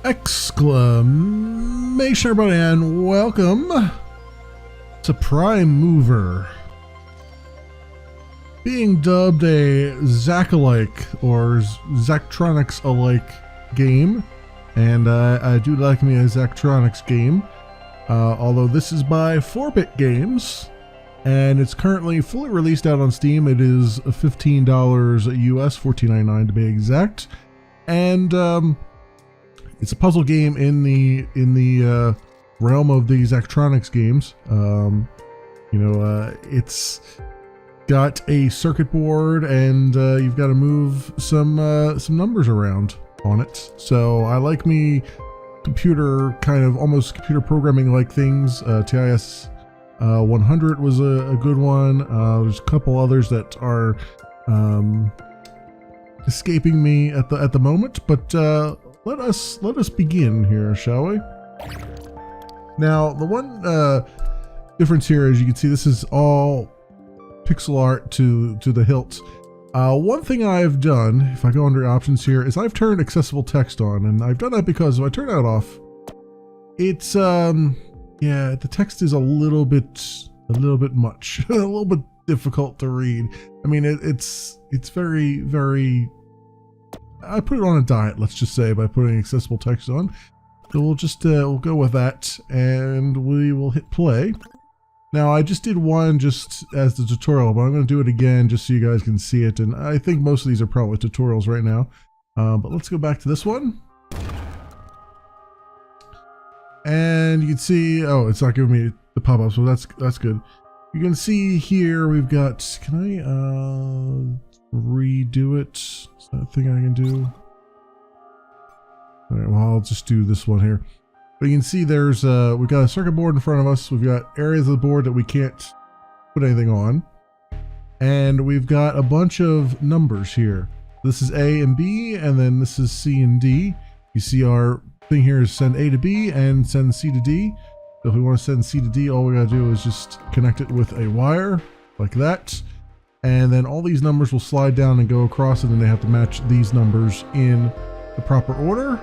Exclamation everybody and welcome to Prime Mover. Being dubbed a Zack-alike or Zachtronics-alike game, and I do like me a Zachtronics game, although this is by 4-Bit Games, and it's currently fully released out on Steam. It is $15 US, $14.99 to be exact, and it's a puzzle game in the realm of the Zachtronics games. It's got a circuit board, and you've got to move some numbers around on it. So I like me computer kind of almost computer programming like things. TIS 100 was a good one. There's a couple others that are escaping me at the moment, but let us begin here, shall we? Now, the one difference here, as you can see, this is all pixel art to the hilt. One thing I've done, if I go under options here, is I've turned accessible text on, and I've done that because if I turn that off, it's yeah, the text is a little bit much, a little bit difficult to read. I mean, it's very. I put it on a diet, let's just say, by putting accessible text on. So we'll just we'll go with that, and we will hit play. Now, I just did one just as the tutorial, but I'm going to do it again just so you guys can see it. And I think most of these are probably tutorials right now. But let's go back to this one. And you can see, oh, it's not giving me the pop-up, so that's good. You can see here we've got, can I redo it? Is that a thing I can do? All right, well, I'll just do this one here. But you can see there's we've got a circuit board in front of us. We've got areas of the board that we can't put anything on, and we've got a bunch of numbers here. This is A and B, and then this is C and D. You see our thing here is send A to B and send C to D. So if we want to send C to D, all we gotta do is just connect it with a wire like that, and then all these numbers will slide down and go across, and then they have to match these numbers in the proper order.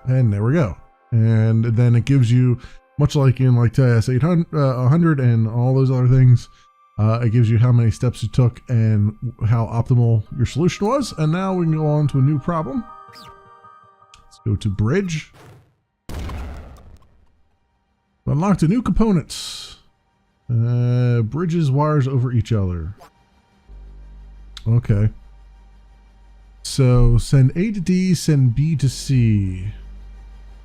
And there we go. And then it gives you, much like in like TIS 100 and all those other things, it gives you how many steps you took and how optimal your solution was. And now we can go on to a new problem. Let's go to bridge. Unlocked a new components. Bridges wires over each other. Okay. So send A to D, send B to C.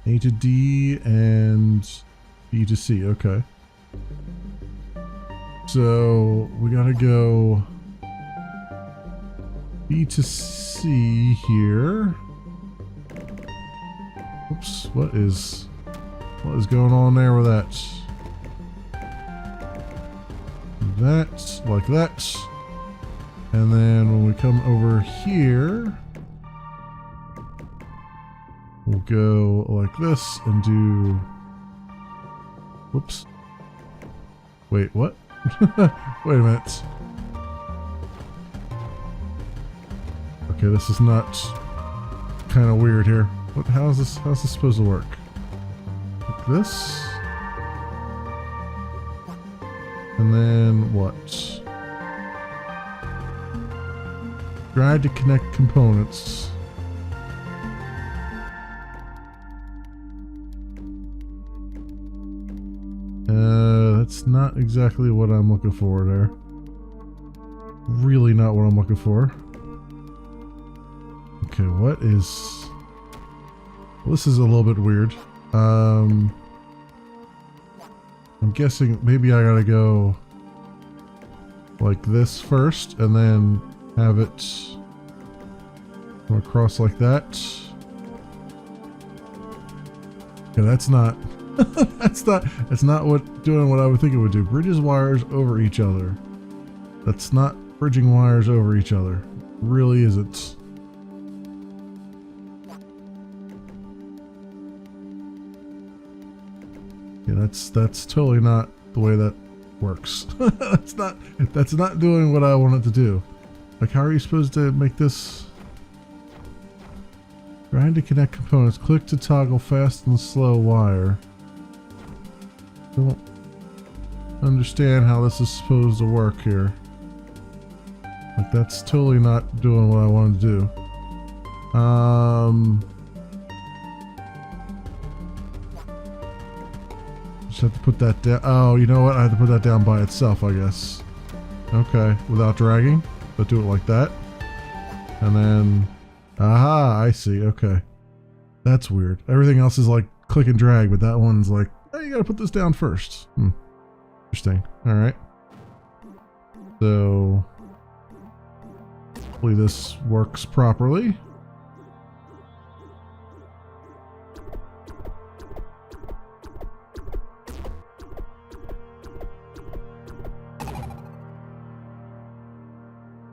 A to D and B to C, okay. So we gotta go B to C here. Oops, what is going on there with that? That, like that. And then when we come over here, we'll go like this and do, whoops. Wait, what? Wait a minute. Okay, this is not kind of weird here. What, how's this supposed to work? Like this. And then what? Drag to connect components. That's not exactly what I'm looking for there. Really not what I'm looking for. Okay, what is... Well, this is a little bit weird. I'm guessing maybe I gotta go like this first and then have it go across like that. Okay, that's not that's not doing what I would think it would do. Bridges wires over each other. That's not bridging wires over each other. Really isn't. Yeah, that's totally not the way that works. That's not doing what I want it to do. Like, how are you supposed to make this? Trying to connect components. Click to toggle fast and slow wire. Don't understand how this is supposed to work here. Like, that's totally not doing what I wanted to do. Just have to put that down. Oh, you know what? I have to put that down by itself, I guess. Okay, without dragging. But do it like that. And then... Aha, I see. Okay. That's weird. Everything else is like click and drag, but that one's like, oh, you gotta put this down first. Interesting. Alright. So... hopefully this works properly.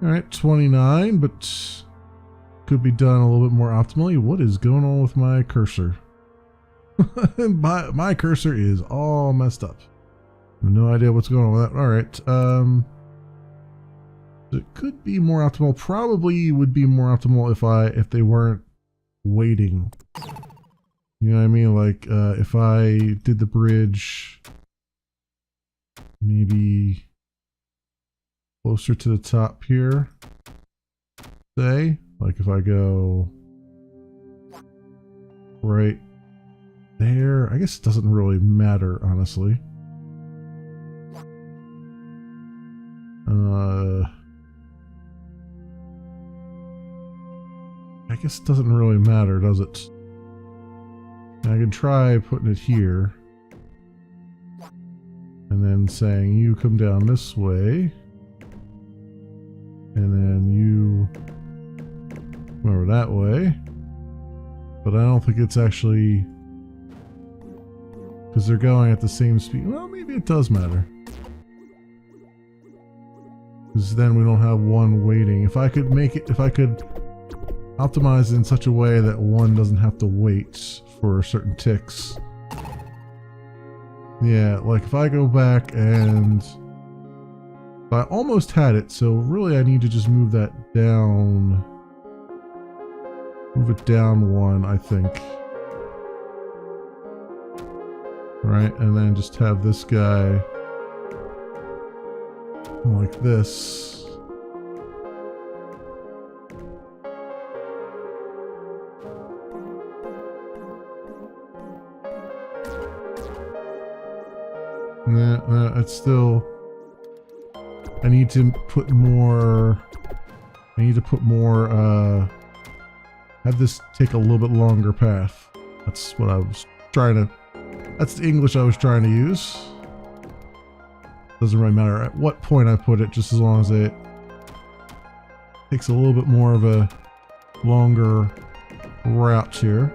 Alright, 29, but could be done a little bit more optimally. What is going on with my cursor? my cursor is all messed up. I have no idea what's going on with that. Alright, it could be more optimal. Probably would be more optimal if they weren't waiting. You know what I mean? Like, if I did the bridge maybe closer to the top here, say, like if I go right there, I guess it doesn't really matter, honestly. I guess it doesn't really matter, does it? I can try putting it here and then saying you come down this way. And then you come over that way. But I don't think it's actually... because they're going at the same speed. Well, maybe it does matter. Because then we don't have one waiting. If I could make it... if I could optimize it in such a way that one doesn't have to wait for certain ticks. Yeah, like if I go back and... I almost had it, so really I need to just move that down. Move it down one, I think. Right, and then just have this guy like this. Nah, it's still... I need to put more... have this take a little bit longer path. That's what I was trying to... that's the English I was trying to use. Doesn't really matter at what point I put it, just as long as it takes a little bit more of a longer route here.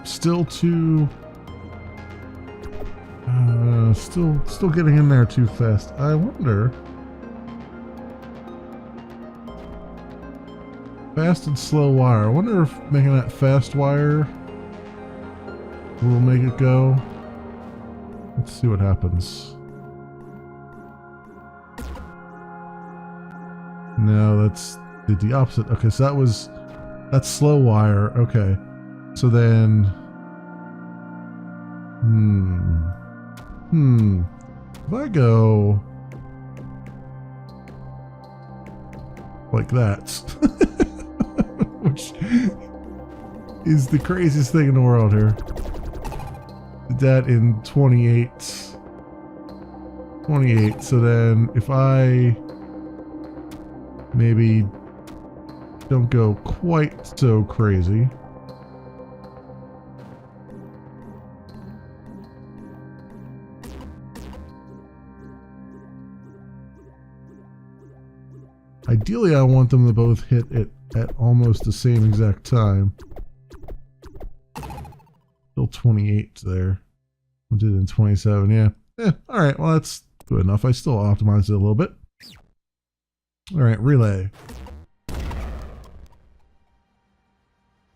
Still too... still getting in there too fast. I wonder... fast and slow wire. I wonder if making that fast wire will make it go. Let's see what happens. No, that's did the opposite. Okay, so that's slow wire. Okay. So then, if I go like that, which is the craziest thing in the world here. Did that in 28. So then if I maybe don't go quite so crazy. Ideally, I want them to both hit it at almost the same exact time. Still 28 there. I did it in 27, yeah. Alright, well that's good enough. I still optimized it a little bit. Alright, relay.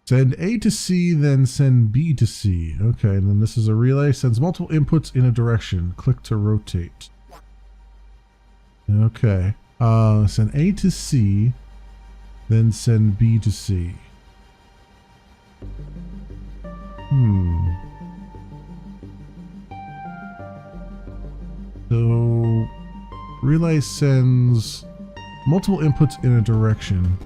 Send A to C, then send B to C. Okay, and then this is a relay. Sends multiple inputs in a direction. Click to rotate. Okay. Send A to C, then send B to C. So, relay sends multiple inputs in a direction.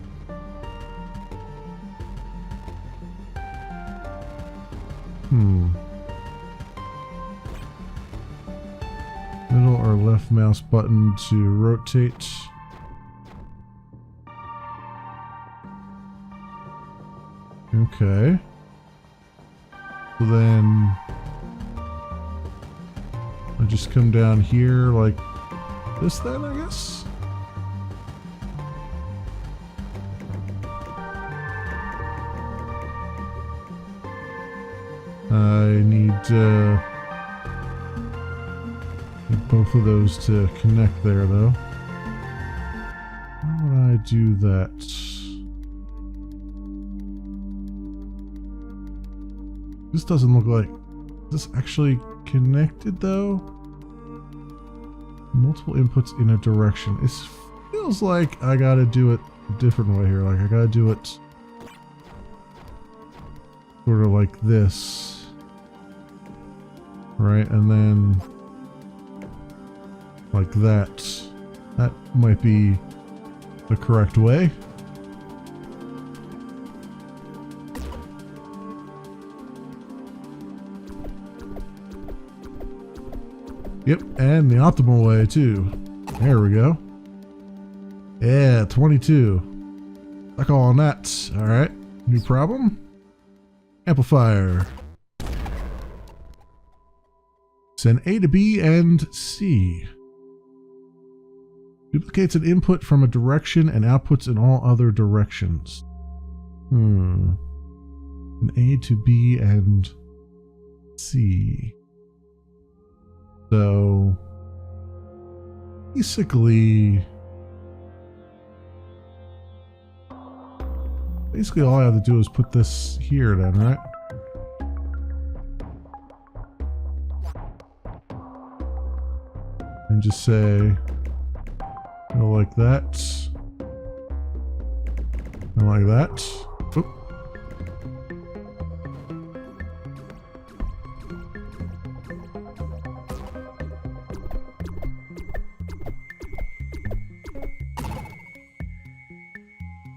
Middle or left mouse button to rotate. Okay. So then I just come down here like this then, I guess? I need both of those to connect there, though. How would I do that? This doesn't look like... Is this actually connected, though? Multiple inputs in a direction. It feels like I gotta do it a different way here. Like, I gotta do it sort of like this. Right, and then like that. That might be the correct way. Yep, and the optimal way too. There we go. Yeah, 22. Stuck on that. Alright, new problem. Amplifier. Send A to B and C. Duplicates an input from a direction and outputs in all other directions. An A to B and C. So basically all I have to do is put this here then, right? And just say, like that, and like that. Oop.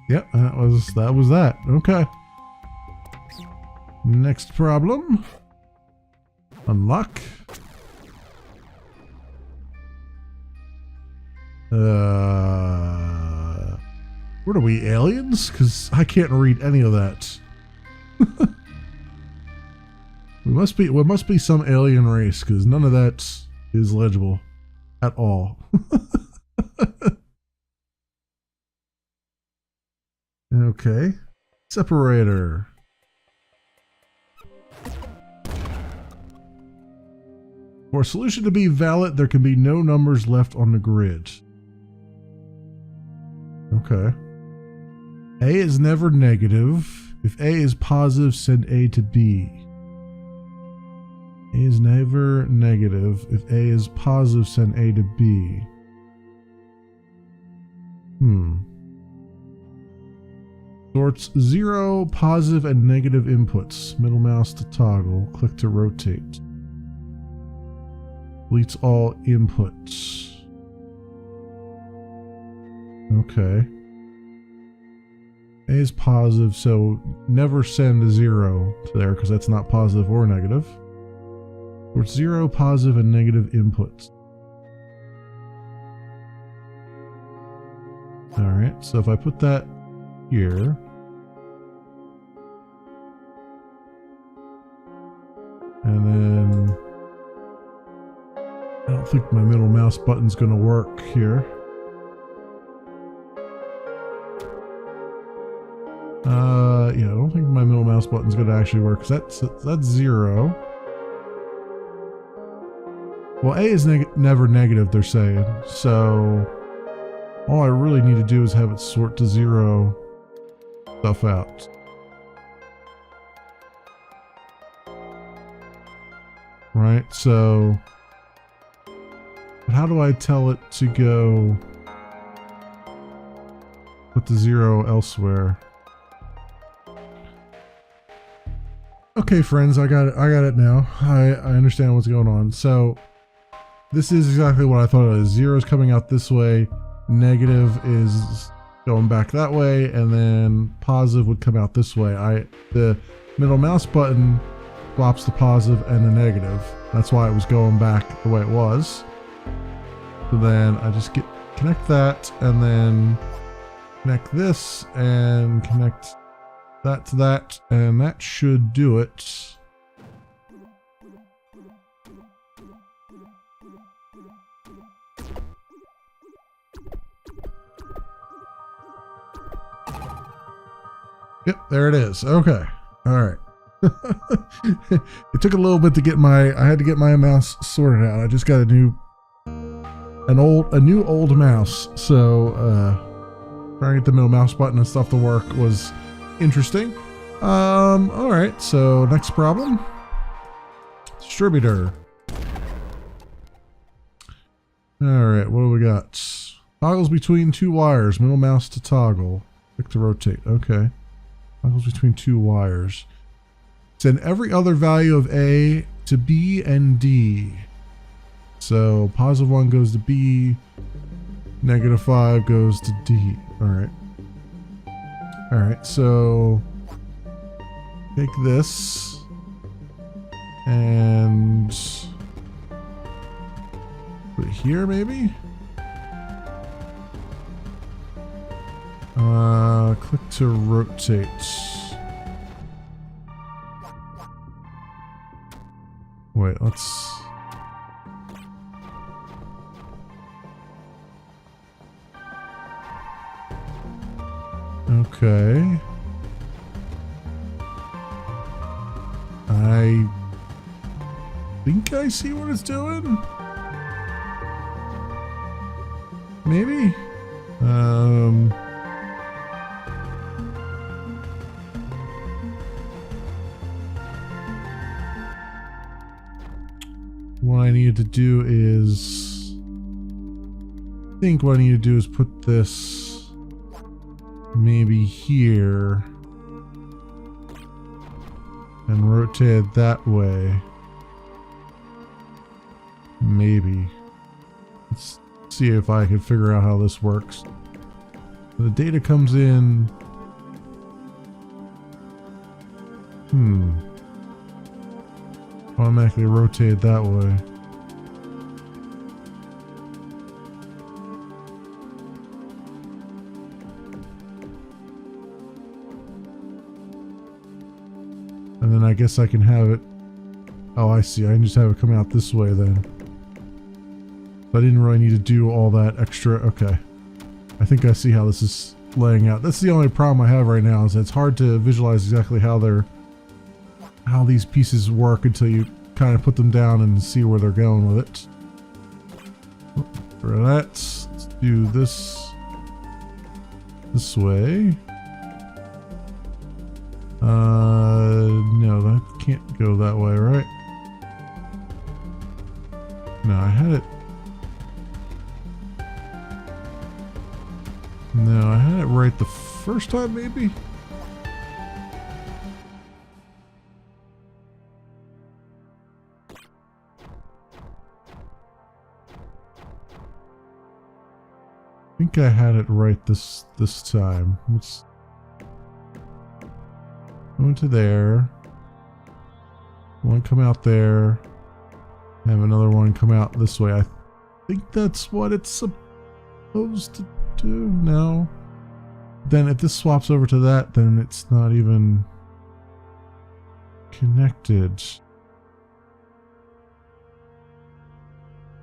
Yep, that was that. Okay. Next problem. Unlock. What are we, aliens? Because I can't read any of that. We must be some alien race, because none of that is legible at all. Okay. Separator. For a solution to be valid, there can be no numbers left on the grid. Okay. A is never negative. If A is positive, send A to B. A is never negative. If A is positive, send A to B. Sorts 0, positive, and negative inputs. Middle mouse to toggle. Click to rotate. Deletes all inputs. Okay. A is positive, so never send a 0 to there because that's not positive or negative. Sorts 0, positive, and negative inputs. Alright, so if I put that here. And then I don't think my middle mouse button's gonna work here. Yeah, I don't think my middle mouse button's gonna actually work because that's 0. Well, A is never negative, they're saying. So all I really need to do is have it sort to 0 stuff out. right? So, but how do I tell it to go put the 0 elsewhere? Okay, friends, I got it now. I understand what's going on. So this is exactly what I thought it was. 0 is coming out this way, negative is going back that way, and then positive would come out this way. The middle mouse button swaps the positive and the negative. That's why it was going back the way it was. So then I just connect that, and then connect this and connect that to that, and that should do it. Yep, there it is. Okay. All right. It took a little bit to get I had to get my mouse sorted out. I just got a new old mouse. So, trying to get the middle mouse button and stuff to work was interesting. All right. So next problem. Distributor. All right. What do we got? Toggles between 2 wires. Middle mouse to toggle. Click to rotate. Okay. Toggles between 2 wires. Send every other value of A to B and D. So positive 1 goes to B, negative 5 goes to D. All right. All right. So take this and put it here, maybe. Click to rotate. Wait, let's... Okay. I think I see what it's doing. Maybe? What I need to do is... I think what I need to do is put this maybe here and rotate it that way. Maybe. Let's see if I can figure out how this works. The data comes in. Automatically rotate that way. And then I guess I can have it. Oh, I see. I can just have it come out this way then. I didn't really need to do all that extra. Okay. I think I see how this is laying out. That's the only problem I have right now, is that it's hard to visualize exactly how these pieces work until you kind of put them down and see where they're going with it. For that, let's do this way. No, that can't go that way, right? No, I had it. No, I had it right the first time, maybe? I think I had it right this time. Let's go into there. One come out there. Have another one come out this way. I think that's what it's supposed to do. No. Then if this swaps over to that, then it's not even connected.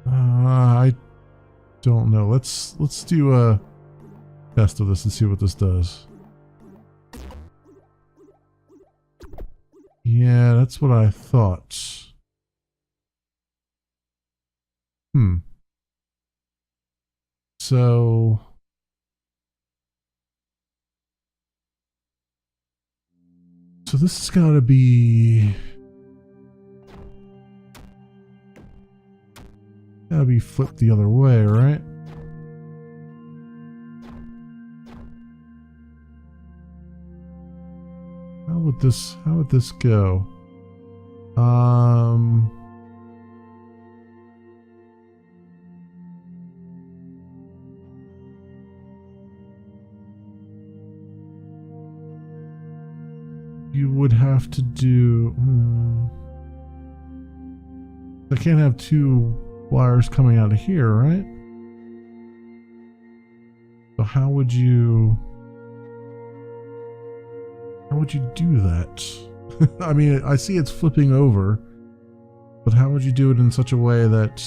I don't know. Let's do a test of this and see what this does. Yeah, that's what I thought. So this has got to be Gotta be flipped the other way, right? How would this go? You would have to do... I can't have two wires coming out of here, right? So how would you do that? I mean, I see it's flipping over, but how would you do it in such a way that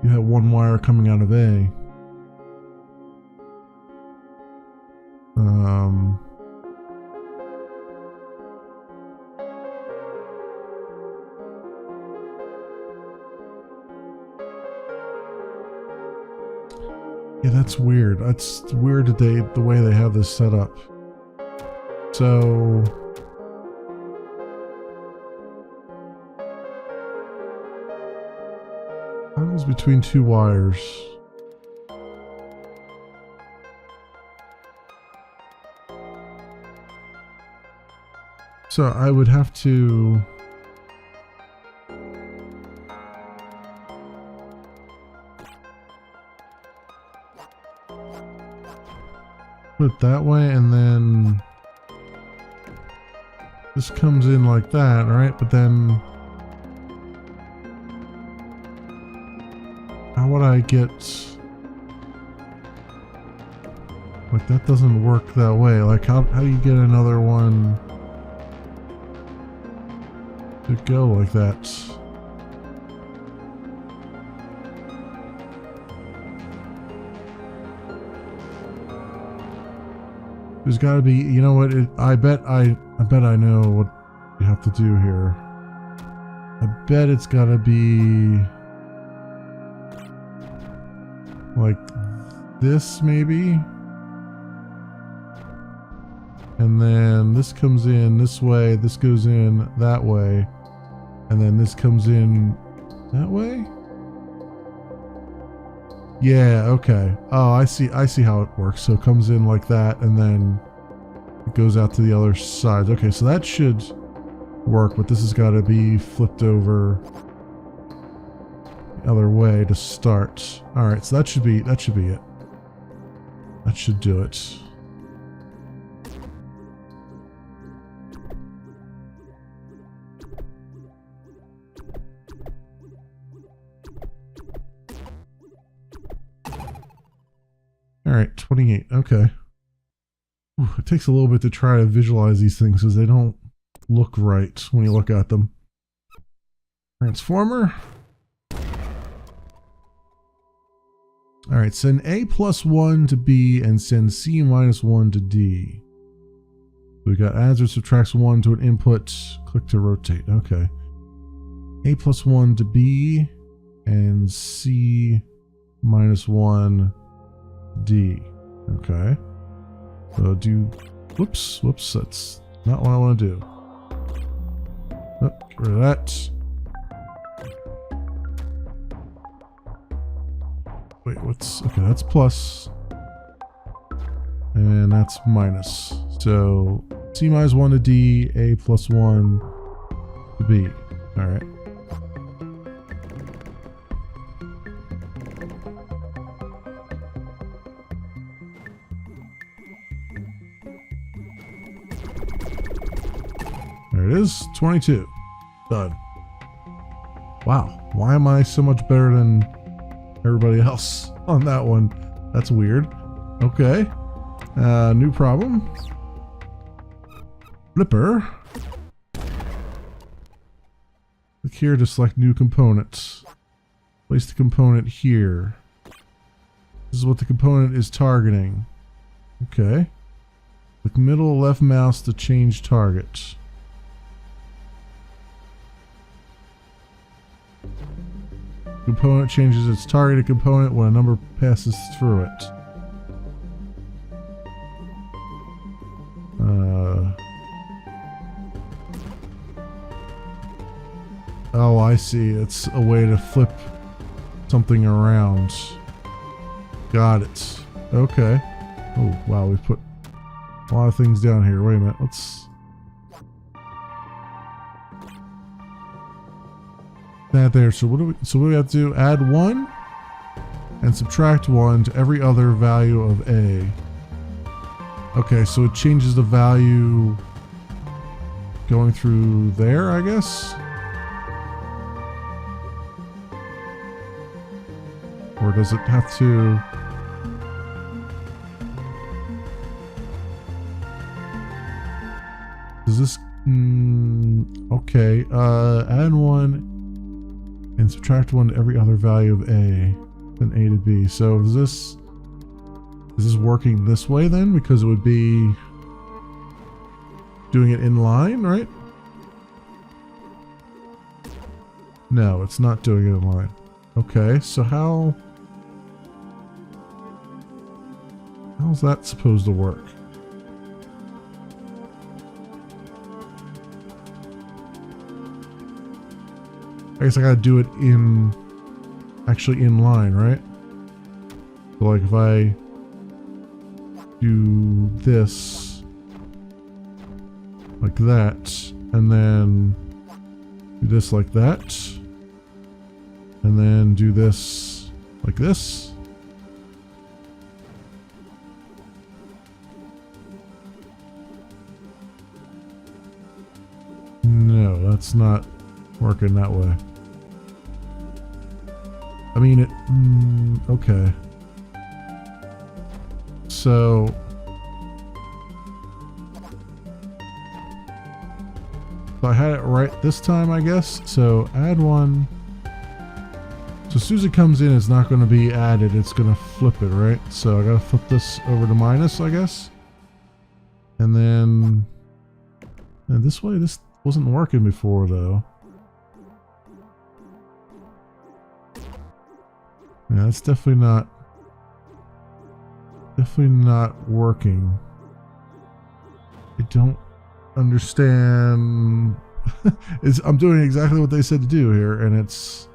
you have one wire coming out of A? Yeah, that's weird. That's weird that the way they have this set up. So toggles between two wires. So I would have to put it that way, and then this comes in like that, right? But then how would I get... Like, that doesn't work that way. Like, how do you get another one to go like that? There's got to be, you know what? I bet I know what you have to do here. I bet it's got to be like this, maybe. And then this comes in this way, this goes in that way, and then this comes in that way? Yeah, okay. Oh, I see how it works. So it comes in like that, and then it goes out to the other side. Okay, so that should work, but this has got to be flipped over the other way to start. All right, so that should be it. That should do it. All right, 28. Okay. Ooh, it takes a little bit to try to visualize these things because they don't look right when you look at them. Transformer. All right, send A +1 to B and send C -1 to D. We've got adds or subtracts 1 to an input. Click to rotate. Okay. A +1 to B and C -1 D. Okay. So do... Whoops. That's not what I want to do. Oh, get rid of that. Wait, what's... Okay, that's plus. And that's minus. So C -1 to D, A +1 to B. Alright. There it is, 22. Done. Wow, why am I so much better than everybody else on that one? That's weird. Okay. New problem. Flipper. Click here to select new components. Place the component here. This is what the component is targeting. Okay. Click middle left mouse to change target. Component changes its targeted component when a number passes through it. Oh, I see. It's a way to flip something around. Got it. Okay. Oh, wow. We've put a lot of things down here. Wait a minute. Let's... that there. So what do we have to do? Add 1 and subtract 1 to every other value of A. Okay, so it changes the value going through there, I guess? Or does it have to... does this... okay, add 1 and subtract 1 to every other value of A, then A to B. So is this working this way then? Because it would be doing it in line, right? No, it's not doing it in line. Okay, so how's that supposed to work? I guess I gotta do it actually in line, right? So like if I do this like that, and then do this like that, and then do this like this. No, that's not working that way. I mean, okay. So I had it right this time, I guess. So add 1. So as soon as it comes in, it's not going to be added. It's going to flip it, right? So I got to flip this over to minus, I guess. And then this way, this wasn't working before, though. Yeah, it's definitely not working. I don't understand. I'm doing exactly what they said to do here, and it's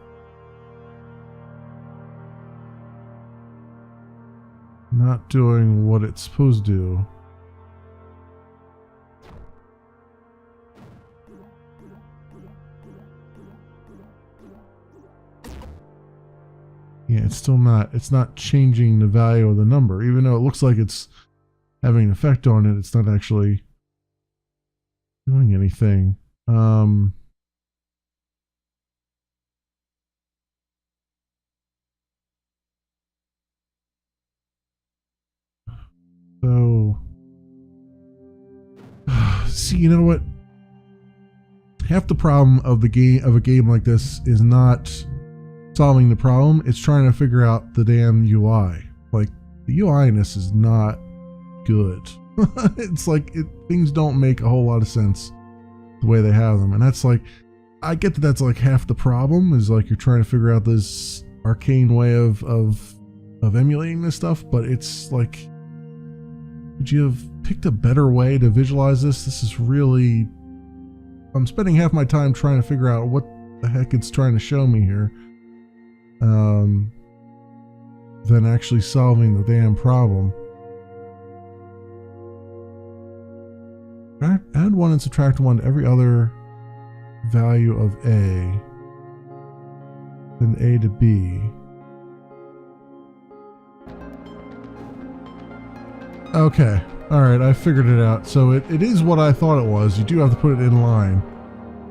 not doing what it's supposed to do. Yeah, it's not changing the value of the number. Even though it looks like it's having an effect on it, it's not actually doing anything. So, see, you know what? Half the problem of a game like this is not solving the problem. It's trying to figure out the damn UI. Like, the UI in this is not good. It's like things don't make a whole lot of sense the way they have them, and that's like, I get that that's like half the problem, is like you're trying to figure out this arcane way of emulating this stuff, but it's like, would you have picked a better way to visualize this? This is really, I'm spending half my time trying to figure out what the heck it's trying to show me here, than actually solving the damn problem. Add 1 and subtract 1 to every other value of A, then A to B. Okay, alright, I figured it out. So it is what I thought it was. You do have to put it in line.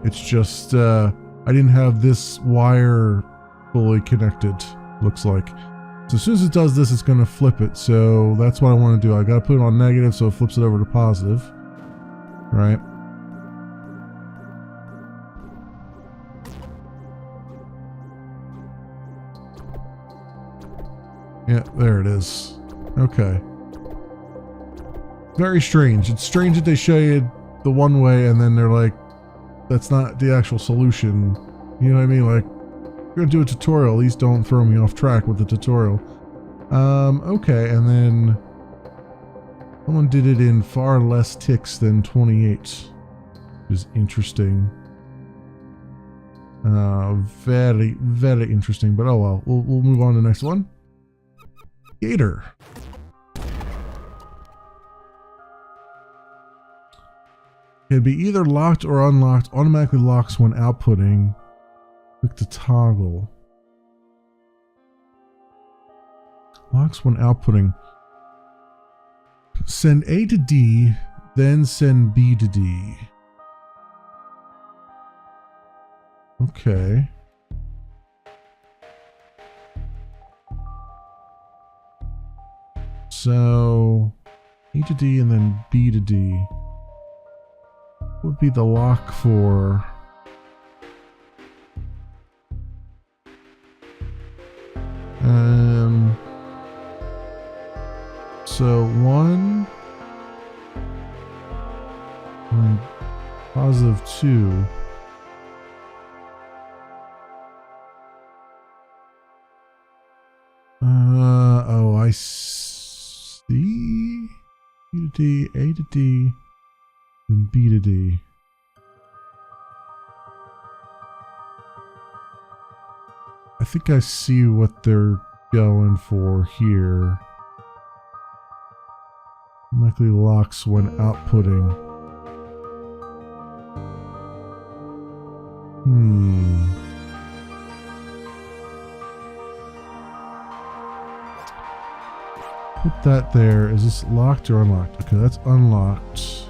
It's just, I didn't have this wire fully connected, looks like. So as soon as it does this, it's going to flip it. So that's what I want to do. I got to put it on negative so it flips it over to positive. Right? Yeah, there it is. Okay. Very strange. It's strange that they show you the one way and then they're like, that's not the actual solution. You know what I mean? Like, you're gonna do a tutorial, at least don't throw me off track with the tutorial. Okay, and then someone did it in far less ticks than 28, which is interesting. Very, very interesting, but oh well. We'll move on to the next one. Gator. Can be either locked or unlocked. Automatically locks when outputting. Click to toggle. Locks when outputting. Send A to D, then send B to D. Okay. So A to D and then B to D. What would be the lock for? So 1 and positive 2. Oh, I see. B to D, A to D, and B to D. I think I see what they're going for here. Automatically locks when outputting. Put that there. Is this locked or unlocked? Okay, that's unlocked.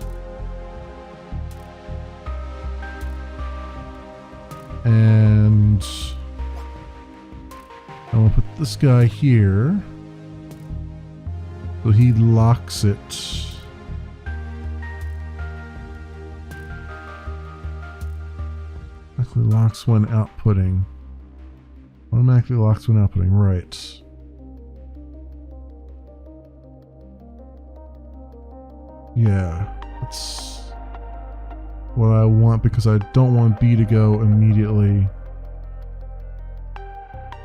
And I'm gonna put this guy here. So he locks it. Automatically locks when outputting. Automatically locks when outputting, right. Yeah, that's what I want because I don't want B to go immediately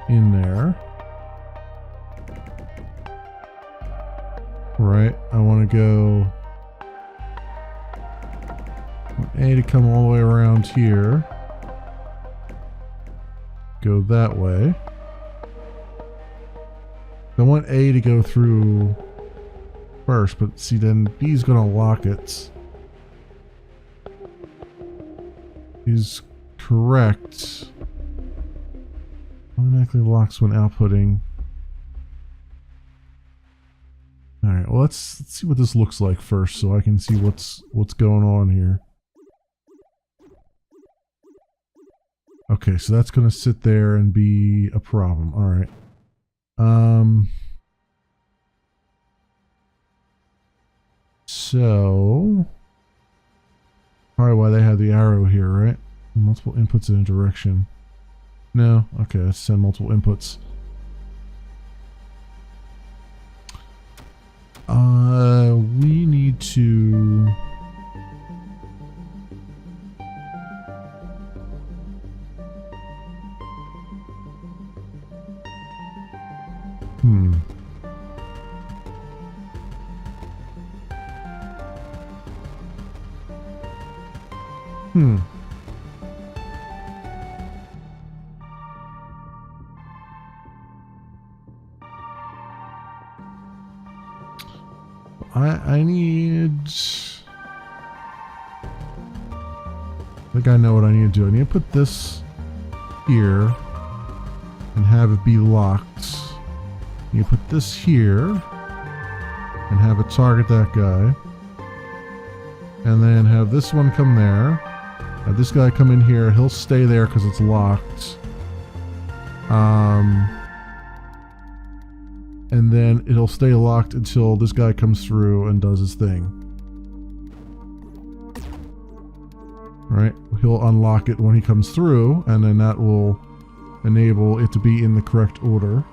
in there. Right, I want to go A to come all the way around here. Go that way. I want A to go through first, but see, then B's gonna lock it. Is correct. Automatically locks when outputting. Alright, well let's see what this looks like first so I can see what's going on here. Okay, so that's gonna sit there and be a problem. Alright. So probably why they have the arrow here, right? Multiple inputs in a direction. No? Okay, let's send multiple inputs. We need to I need... I think I know what I need to do. I need to put this here and have it be locked. You put this here and have it target that guy. And then have this one come there. Have this guy come in here. He'll stay there because it's locked. And then it'll stay locked until this guy comes through and does his thing. Right? He'll unlock it when he comes through, and then that will enable it to be in the correct order.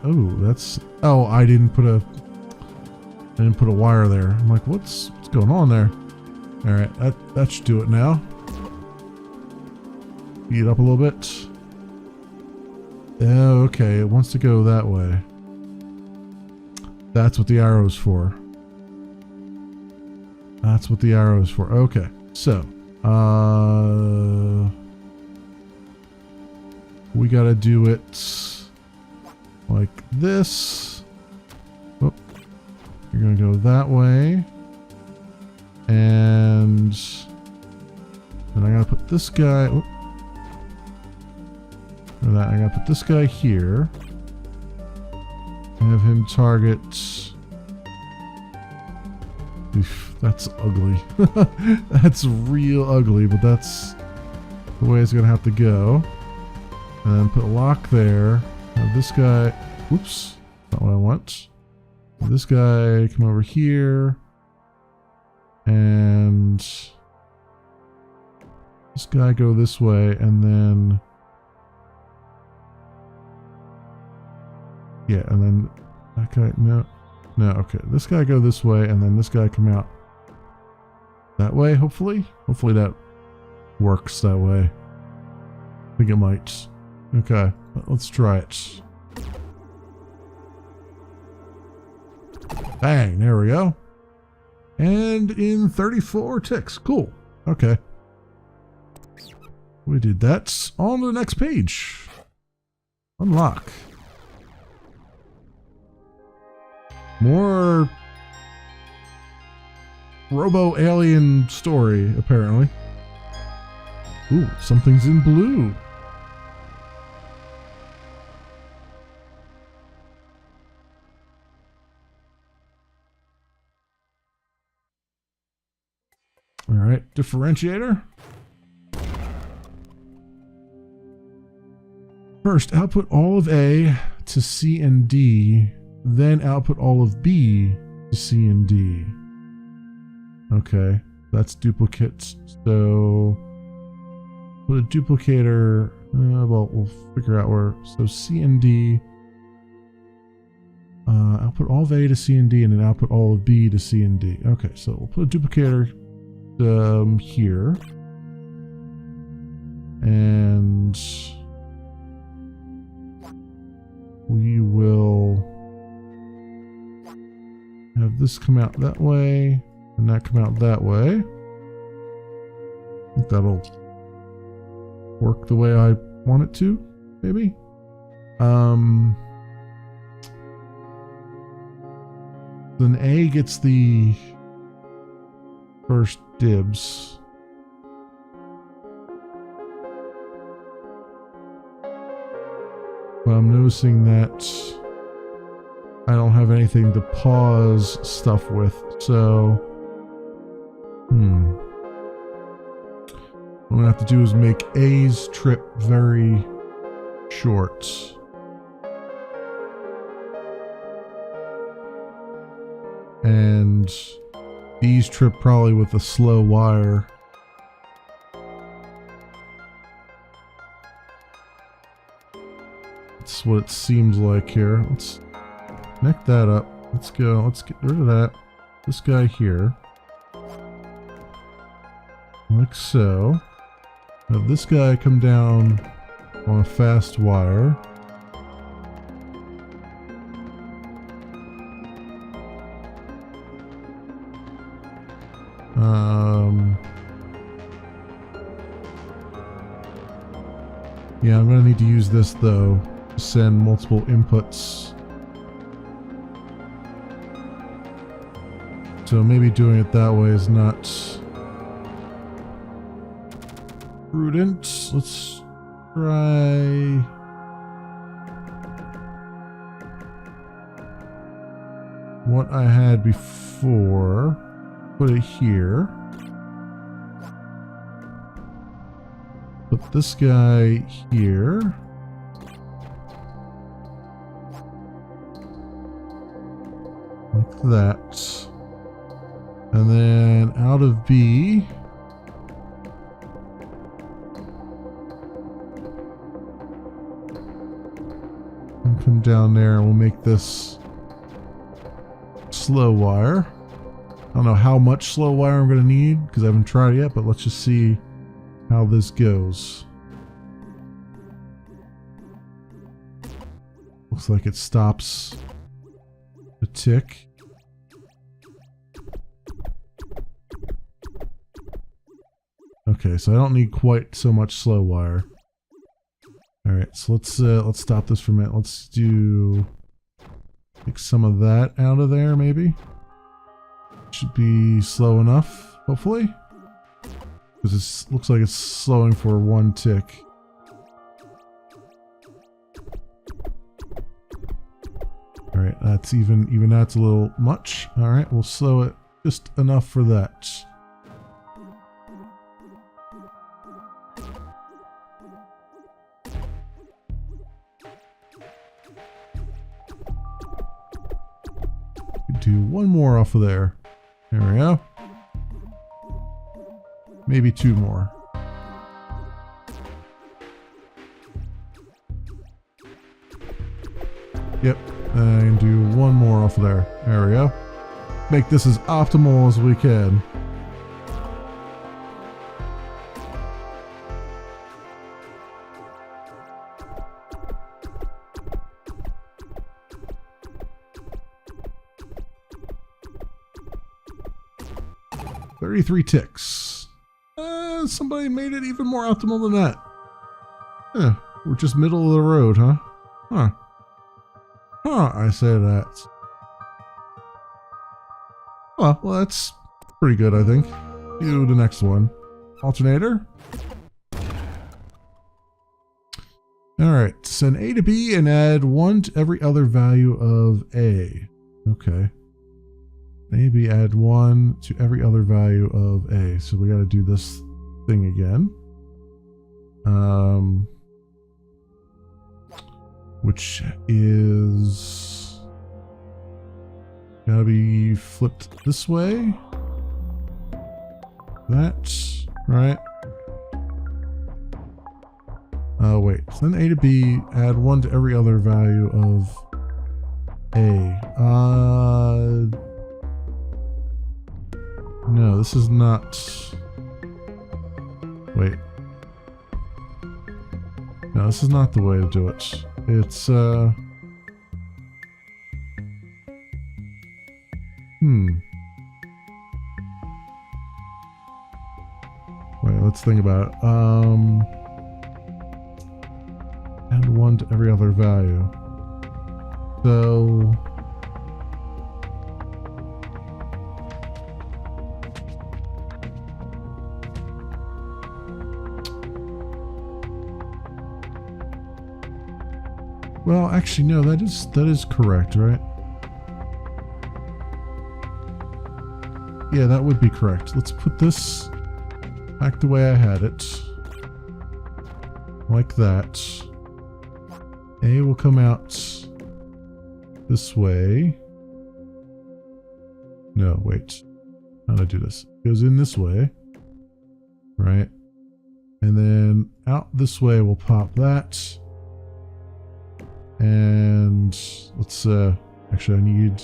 Oh, that's... Oh, I didn't put a wire there. I'm like, what's going on there? Alright, that should do it now. Speed it up a little bit. Oh, okay. It wants to go that way. That's what the arrow's for. That's what the arrow's for. Okay. So, we gotta do it like this. Oh, you're gonna go that way. And then I gotta put this guy. Oh, I gotta put this guy here. Have him target. Oof, that's ugly. That's real ugly, but that's the way it's gonna have to go. And then put a lock there. Have this guy. Whoops, not what I want. Have this guy come over here. And this guy go this way, and then yeah, and then that guy, no, okay. This guy go this way, and then this guy come out that way, hopefully. Hopefully that works that way. I think it might. Okay, let's try it. Bang, there we go. And in 34 ticks. Cool. Okay. We did that. On to the next page. Unlock. More robo-alien story, apparently. Ooh, something's in blue. All right, differentiator. First, output all of A to C and D, then output all of B to C and D. Okay, that's duplicates. So put a duplicator. Well, we'll figure out where. So C and D. Output all of A to C and D, and then output all of B to C and D. Okay, so we'll put a duplicator here, and we will have this come out that way and that come out that way. I think that'll work the way I want it to, maybe. Then A gets the first dibs. But I'm noticing that I don't have anything to pause stuff with, so what I'm gonna have to do is make A's trip very short. And B's trip probably with a slow wire. That's what it seems like here. Let's connect that up. Let's go. Let's get rid of that. This guy here. Like so. Have this guy come down on a fast wire. Yeah, I'm gonna need to use this though to send multiple inputs. So maybe doing it that way is not prudent. Let's try what I had before. Put it here. Put this guy here. Like that. And then out of B, and come down there and we'll make this slow wire. I don't know how much slow wire I'm going to need because I haven't tried it yet, but let's just see how this goes. Looks like it stops the tick. Okay, so I don't need quite so much slow wire. All right, so let's stop this for a minute. Let's take some of that out of there, maybe. Should be slow enough, hopefully, because it looks like it's slowing for one tick. All right, that's even that's a little much. All right, we'll slow it just enough for that. Do one more off of there. There we go. Maybe two more. Yep. And do one more off of there. There we go. Make this as optimal as we can. "33 ticks. Somebody made it even more optimal than that. We're just middle of the road, huh? I say that. Well, that's pretty good, I think. Do the next one. Alternator. Alright, send A to B and add 1 to every other value of A. Okay. Maybe add 1 to every other value of A. So we got to do this thing again. Which is gotta be flipped this way. That, right? Wait. Send A to B, add 1 to every other value of A. No, this is not... Wait. No, this is not the way to do it. It's, Wait, let's think about it. Add 1 to every other value. So... Well, actually, no, that is correct, right? Yeah, that would be correct. Let's put this back the way I had it. Like that. A will come out this way. No, wait. How do I do this? It goes in this way. Right? And then out this way we'll pop that. And let's actually I need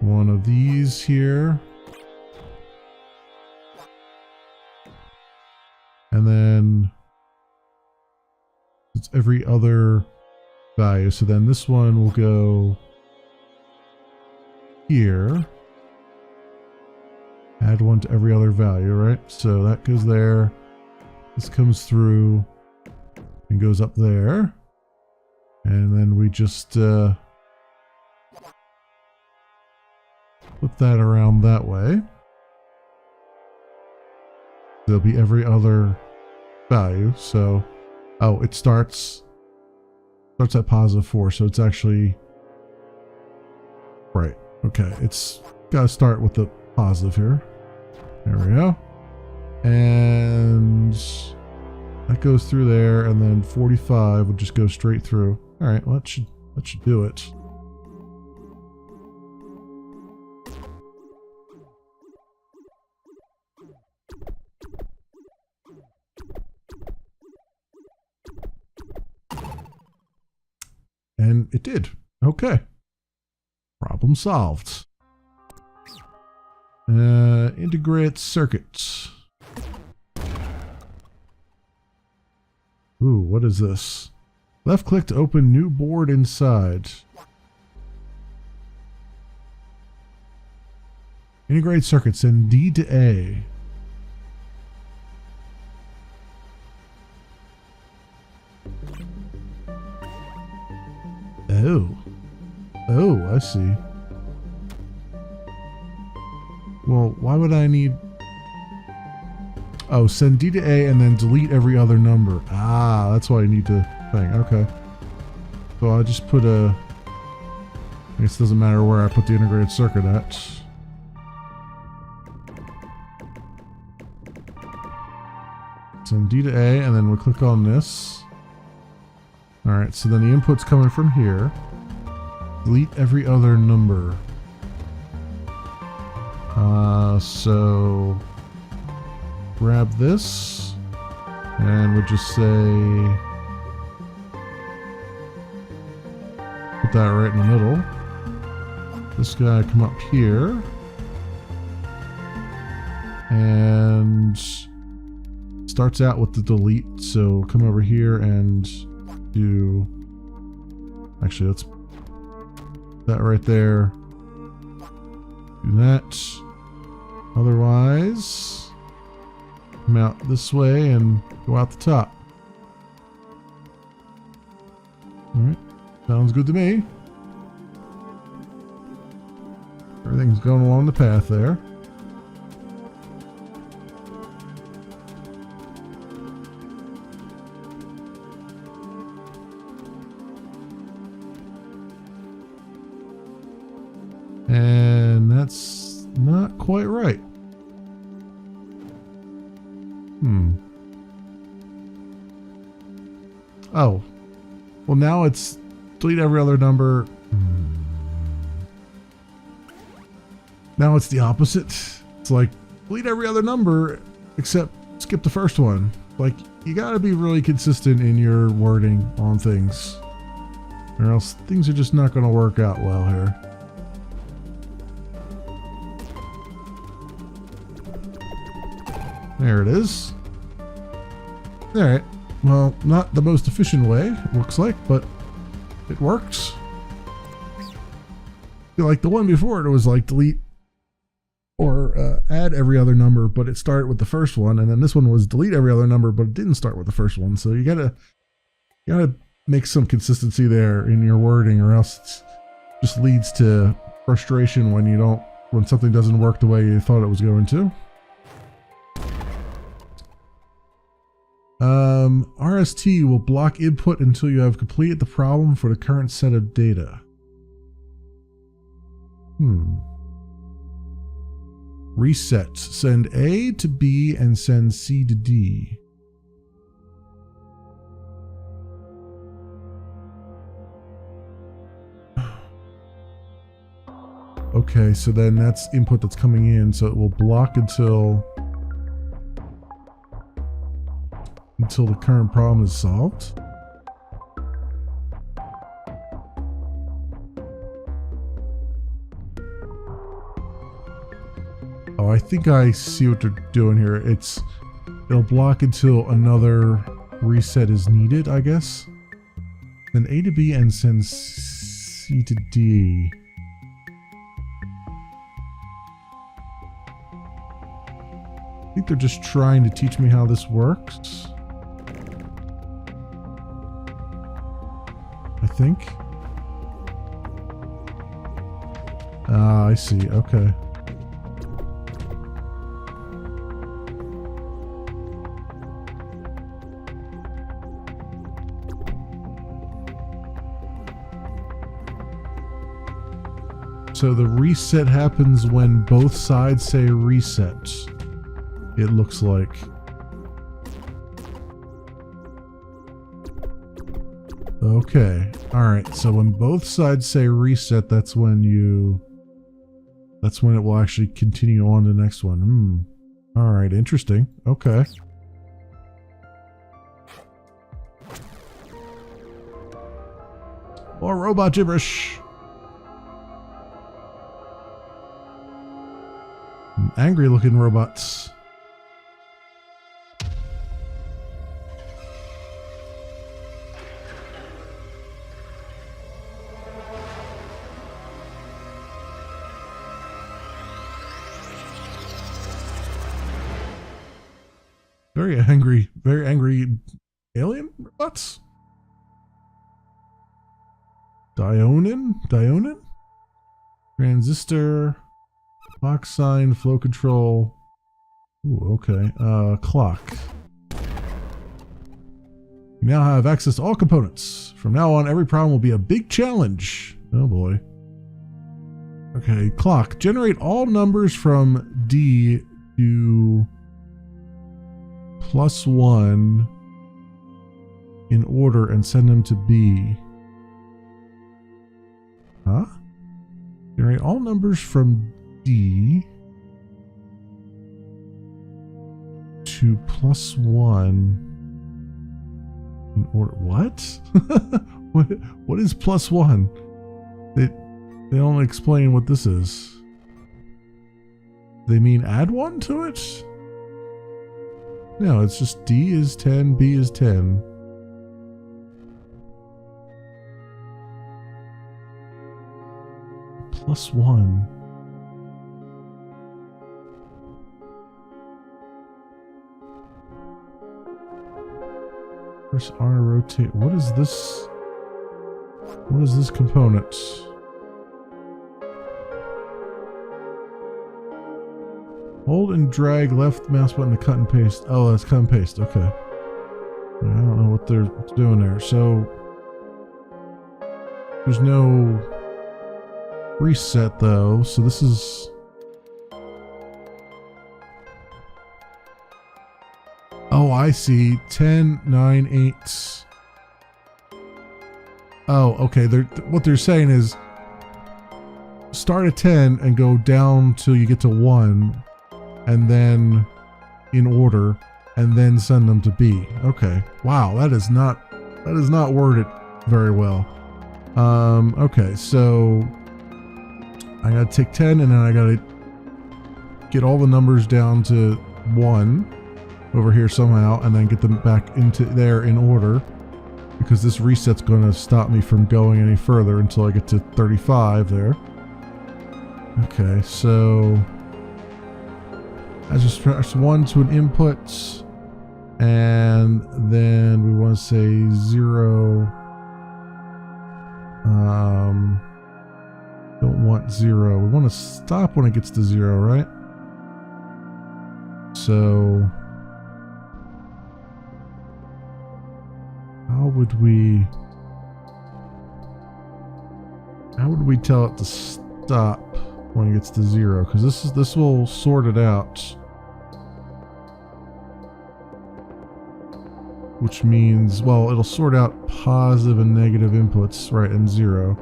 one of these here. And then it's every other value. So then this one will go here. Add 1 to every other value, right? So that goes there. This comes through and goes up there. And then we just flip that around that way. There'll be every other value. So, oh, it starts at +4. So it's actually right. Okay, it's got to start with the positive here. There we go. And that goes through there, and then 45 will just go straight through. All right, well, that should do it. And it did. Okay. Problem solved. Integrate circuits. Ooh, what is this? Left click to open new board inside. Integrate circuit, send D to A. Oh. Oh, I see. Well, why would I need... Oh, send D to A and then delete every other number. Ah, that's why I need to thing. Okay. So I'll just put a... I guess it doesn't matter where I put the integrated circuit at. Send D to A, and then we'll click on this. Alright, so then the input's coming from here. Delete every other number. So grab this, and we'll just say, put that right in the middle. This guy come up here, and starts out with the delete, so come over here and do, actually let's put that right there, do that. Otherwise, come out this way and go out the top. Alright, sounds good to me. Everything's going along the path there. And that's not quite right. Oh. Well, now it's delete every other number. Now it's the opposite. It's like delete every other number except skip the first one. Like, you gotta be really consistent in your wording on things, or else things are just not gonna work out well here. There it is. Alright. Well, not the most efficient way, it looks like, but it works. Like the one before, it was like delete or add every other number, but it started with the first one, and then this one was delete every other number, but it didn't start with the first one. So you gotta make some consistency there in your wording, or else it just leads to frustration when something doesn't work the way you thought it was going to. RST will block input until you have completed the problem for the current set of data. Reset. Send A to B and send C to D. Okay, so then that's input that's coming in, so it will block until the current problem is solved. Oh, I think I see what they're doing here. It'll block until another reset is needed, I guess. Then A to B and send C to D. I think they're just trying to teach me how this works. I think. Ah, I see. Okay. So the reset happens when both sides say reset, it looks like. Okay. Alright, so when both sides say reset, that's when it will actually continue on to the next one. Alright, interesting. Okay. More robot gibberish. Angry looking robots. very angry alien robots. Dionin? Transistor, box sign, flow control. Ooh, okay. Clock. You now have access to all components. From now on, every problem will be a big challenge. Oh boy. Okay, clock. Generate all numbers from D to +1 in order and send them to B. Huh? Generate all numbers from D to +1 in order. What? What is +1? They don't explain what this is. They mean add 1 to it? No, it's just D is 10, B is 10. +1. Press R to rotate. What is this? What is this component? Hold and drag left mouse button to cut and paste. Oh, that's cut and paste. Okay. I don't know what they're doing there. So there's no reset though. So this is. Oh, I see. 10, 9, 8. Oh, okay. What they're saying is start at 10 and go down till you get to 1. And then in order, and then send them to B. Okay. Wow, that is not worded very well. Okay, so I gotta take 10 and then I gotta get all the numbers down to 1 over here somehow, and then get them back into there in order, because this reset's gonna stop me from going any further until I get to 35 there. Okay, so I just press 1 to an input, and then we want to say 0. Don't want 0. We want to stop when it gets to 0, right? So how would we tell it to stop when it gets to 0? Because this will sort it out, which means, well, it'll sort out positive and negative inputs, right, and 0.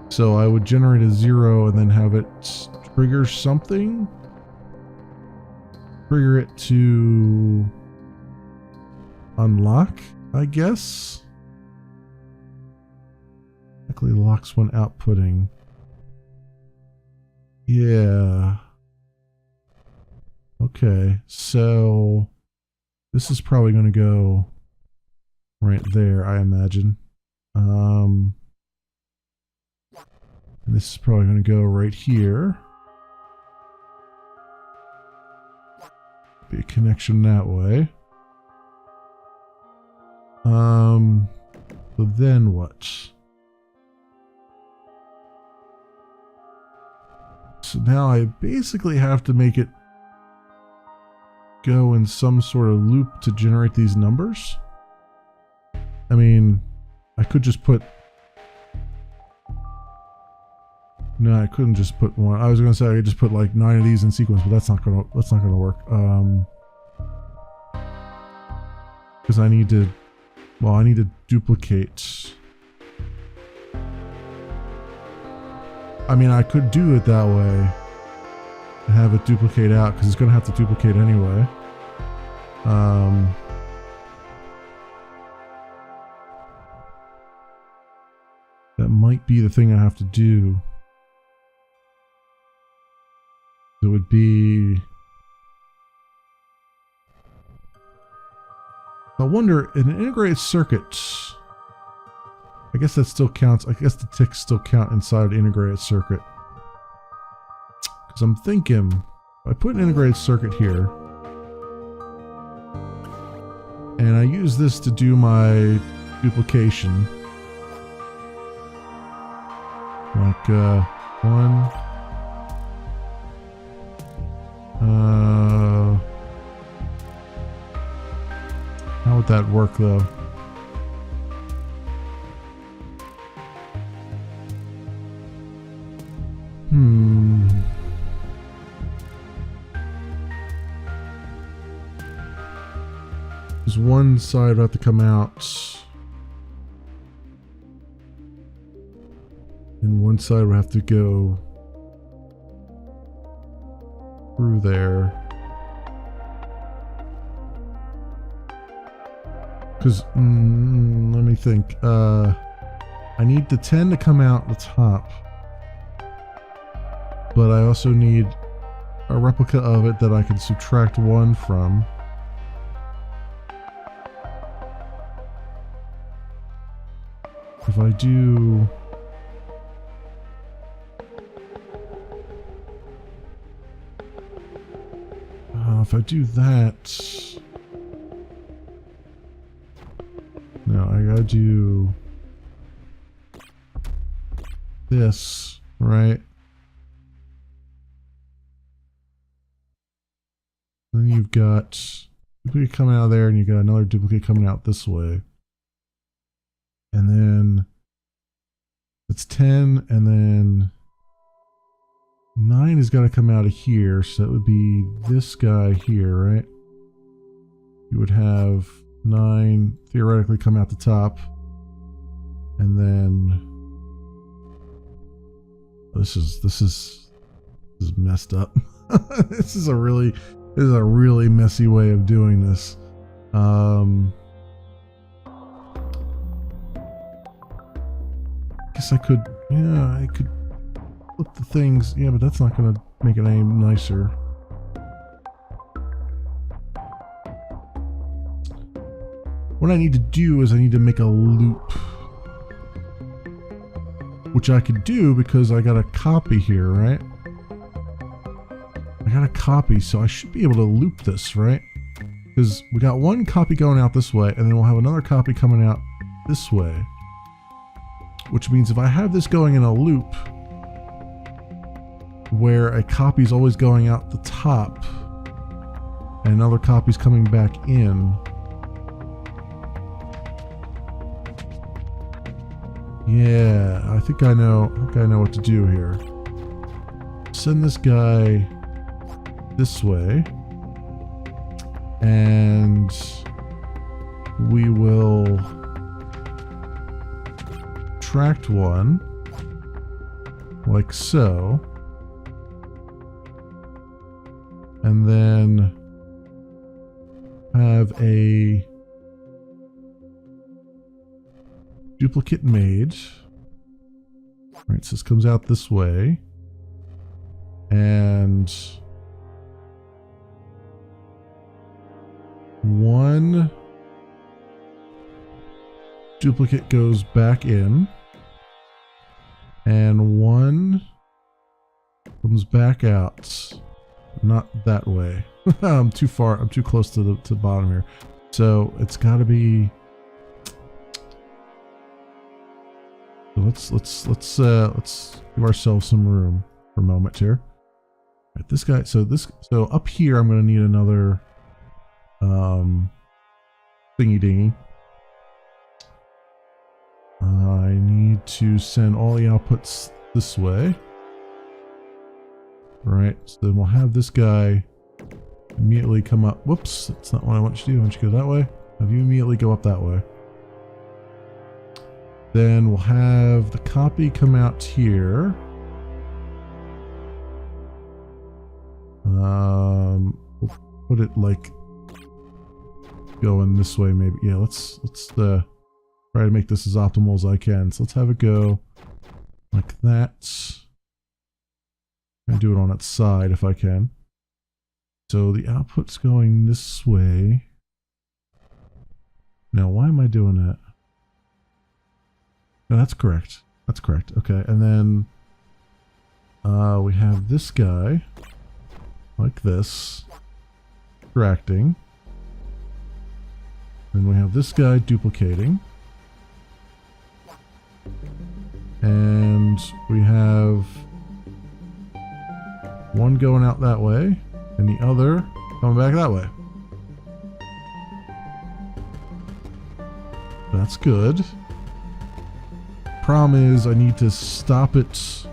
So I would generate a 0 and then have it trigger something, trigger it to unlock, I guess. Exactly, locks when outputting. Yeah. Okay, so this is probably going to go right there, I imagine. And this is probably going to go right here. Be a connection that way. So then what? So now I basically have to make it go in some sort of loop to generate these numbers. I mean, I could just put. No, I couldn't just put one. I was gonna say I could just put like 9 of these in sequence, but that's not gonna work. Because I need to. Well, I need to duplicate. I mean, I could do it that way and have it duplicate out, because it's going to have to duplicate anyway. That might be the thing I have to do. It would be... I wonder, in an integrated circuit, I guess that still counts. I guess the ticks still count inside the integrated circuit. Because I'm thinking, if I put an integrated circuit here, And I use this to do my duplication. Like, one. How would that work, though? There's one side would have to come out. And one side would have to go through there. Because, let me think. I need the 10 to come out the top. But I also need a replica of it that I can subtract 1 from. If I do... if I do that... No, I gotta do... this, right? Then you've got duplicate coming out of there, and you've got another duplicate coming out this way. And then it's 10, and then 9 has got to come out of here, so that would be this guy here, right? You would have 9 theoretically come out the top, and then this is messed up. This is a really messy way of doing this. Guess I could, yeah, I could flip the things. Yeah, but that's not going to make it any nicer. What I need to do is I need to make a loop. Which I could do because I got a copy here, right? I got a copy, so I should be able to loop this, right? Because we got one copy going out this way, and then we'll have another copy coming out this way. Which means if I have this going in a loop, where a copy is always going out the top, and another copy is coming back in. Yeah, I think I know what to do here. Send this guy this way, and we will subtract 1 like so, and then have a duplicate made. Right, so this comes out this way, and 1 duplicate goes back in, and 1 comes back out. Not that way. I'm too far. I'm too close to the bottom here. So it's got to be. Let's give ourselves some room for a moment here. Right, this guy. So up here, I'm going to need another thingy dingy. I need to send all the outputs this way. Right, so then we'll have this guy immediately come up. Whoops, that's not what I want you to do. I want you to go that way. Have you immediately go up that way. Then we'll have the copy come out here. We'll put it like going this way maybe. Yeah, let's try to make this as optimal as I can. So let's have it go like that. I do it on its side if I can. So the output's going this way. Now, why am I doing that? No, that's correct. That's correct. Okay, and then we have this guy like this, extracting. Then we have this guy duplicating. And we have one going out that way and the other coming back that way. That's good. Problem is I need to stop it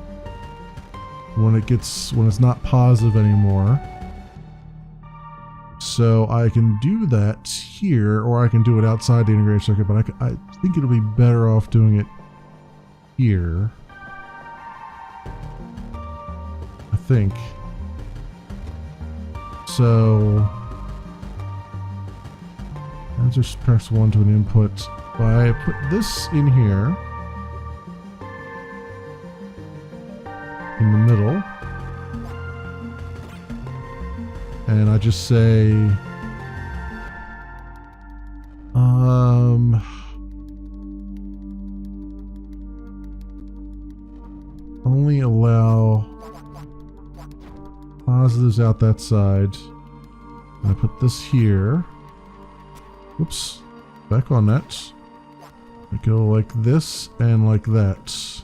when it's not positive anymore. So I can do that here, or I can do it outside the integrated circuit, but I think it'll be better off doing it here. I think. So I just press 1 to an input. If I put this in here, in the middle, and I just say only allow positives out that side, and I put this here. Whoops, back on that. I go like this and like that.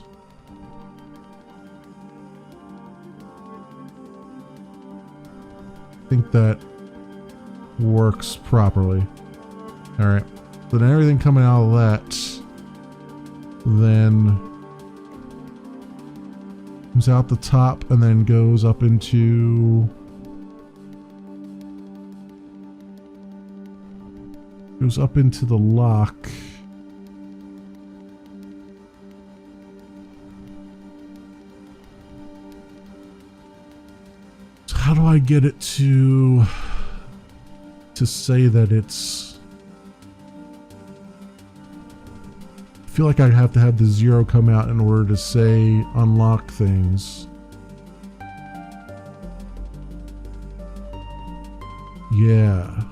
I think that works properly. Alright, so then everything coming out of that then comes out the top and then goes up into the lock. So how do I get it to say that it's... I feel like I have to have the 0 come out in order to say unlock things. Yeah.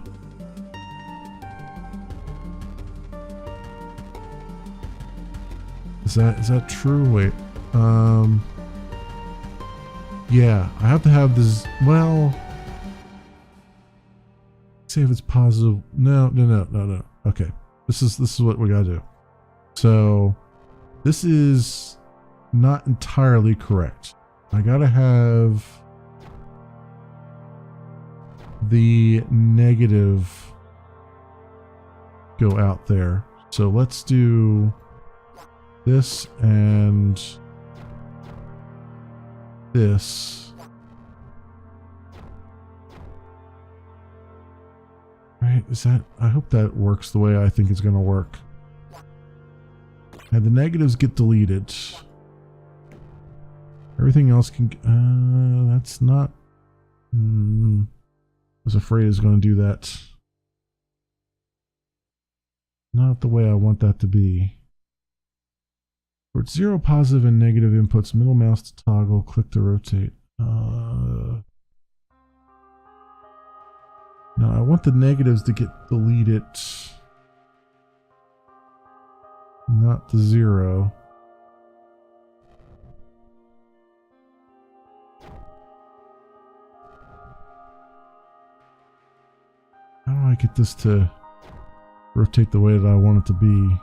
Is that true? Wait. Yeah, I have to have this. Well, say if it's positive. No. Okay, this is what we gotta do. So this is not entirely correct. I gotta have the negative go out there. So let's do this and this. Right, is that... I hope that works the way I think it's gonna work. And the negatives get deleted. Everything else can... that's not... I was afraid it's gonna do that. Not the way I want that to be. For 0 positive and negative inputs, middle mouse to toggle, click to rotate. No, I want the negatives to get deleted, not the 0. How do I get this to rotate the way that I want it to be?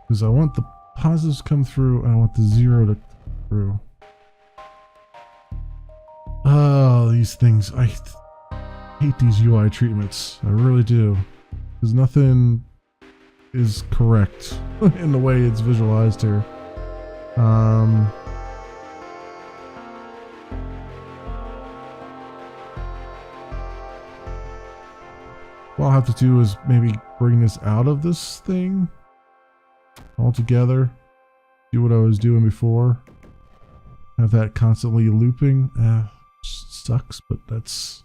Because I want the positives to come through and I want the 0 to come through. Oh, these things. I hate these UI treatments. I really do. Because nothing is correct in the way it's visualized here. What I'll have to do is maybe bring this out of this thing altogether. Do what I was doing before. Have that constantly looping. Sucks, but that's...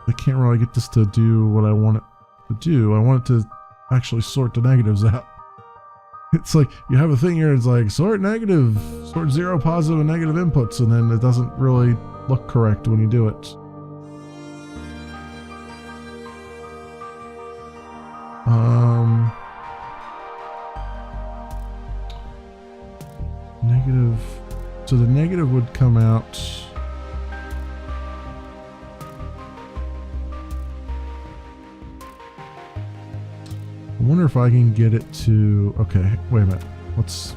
I can't really get this to do what I want it to do. I want it to actually sort the negatives out. It's like you have a thing here, it's like sort negative, sort 0 positive and negative inputs, and then it doesn't really look correct when you do it. Negative. So the negative would come wonder if I can get it to... Okay, wait a minute. Let's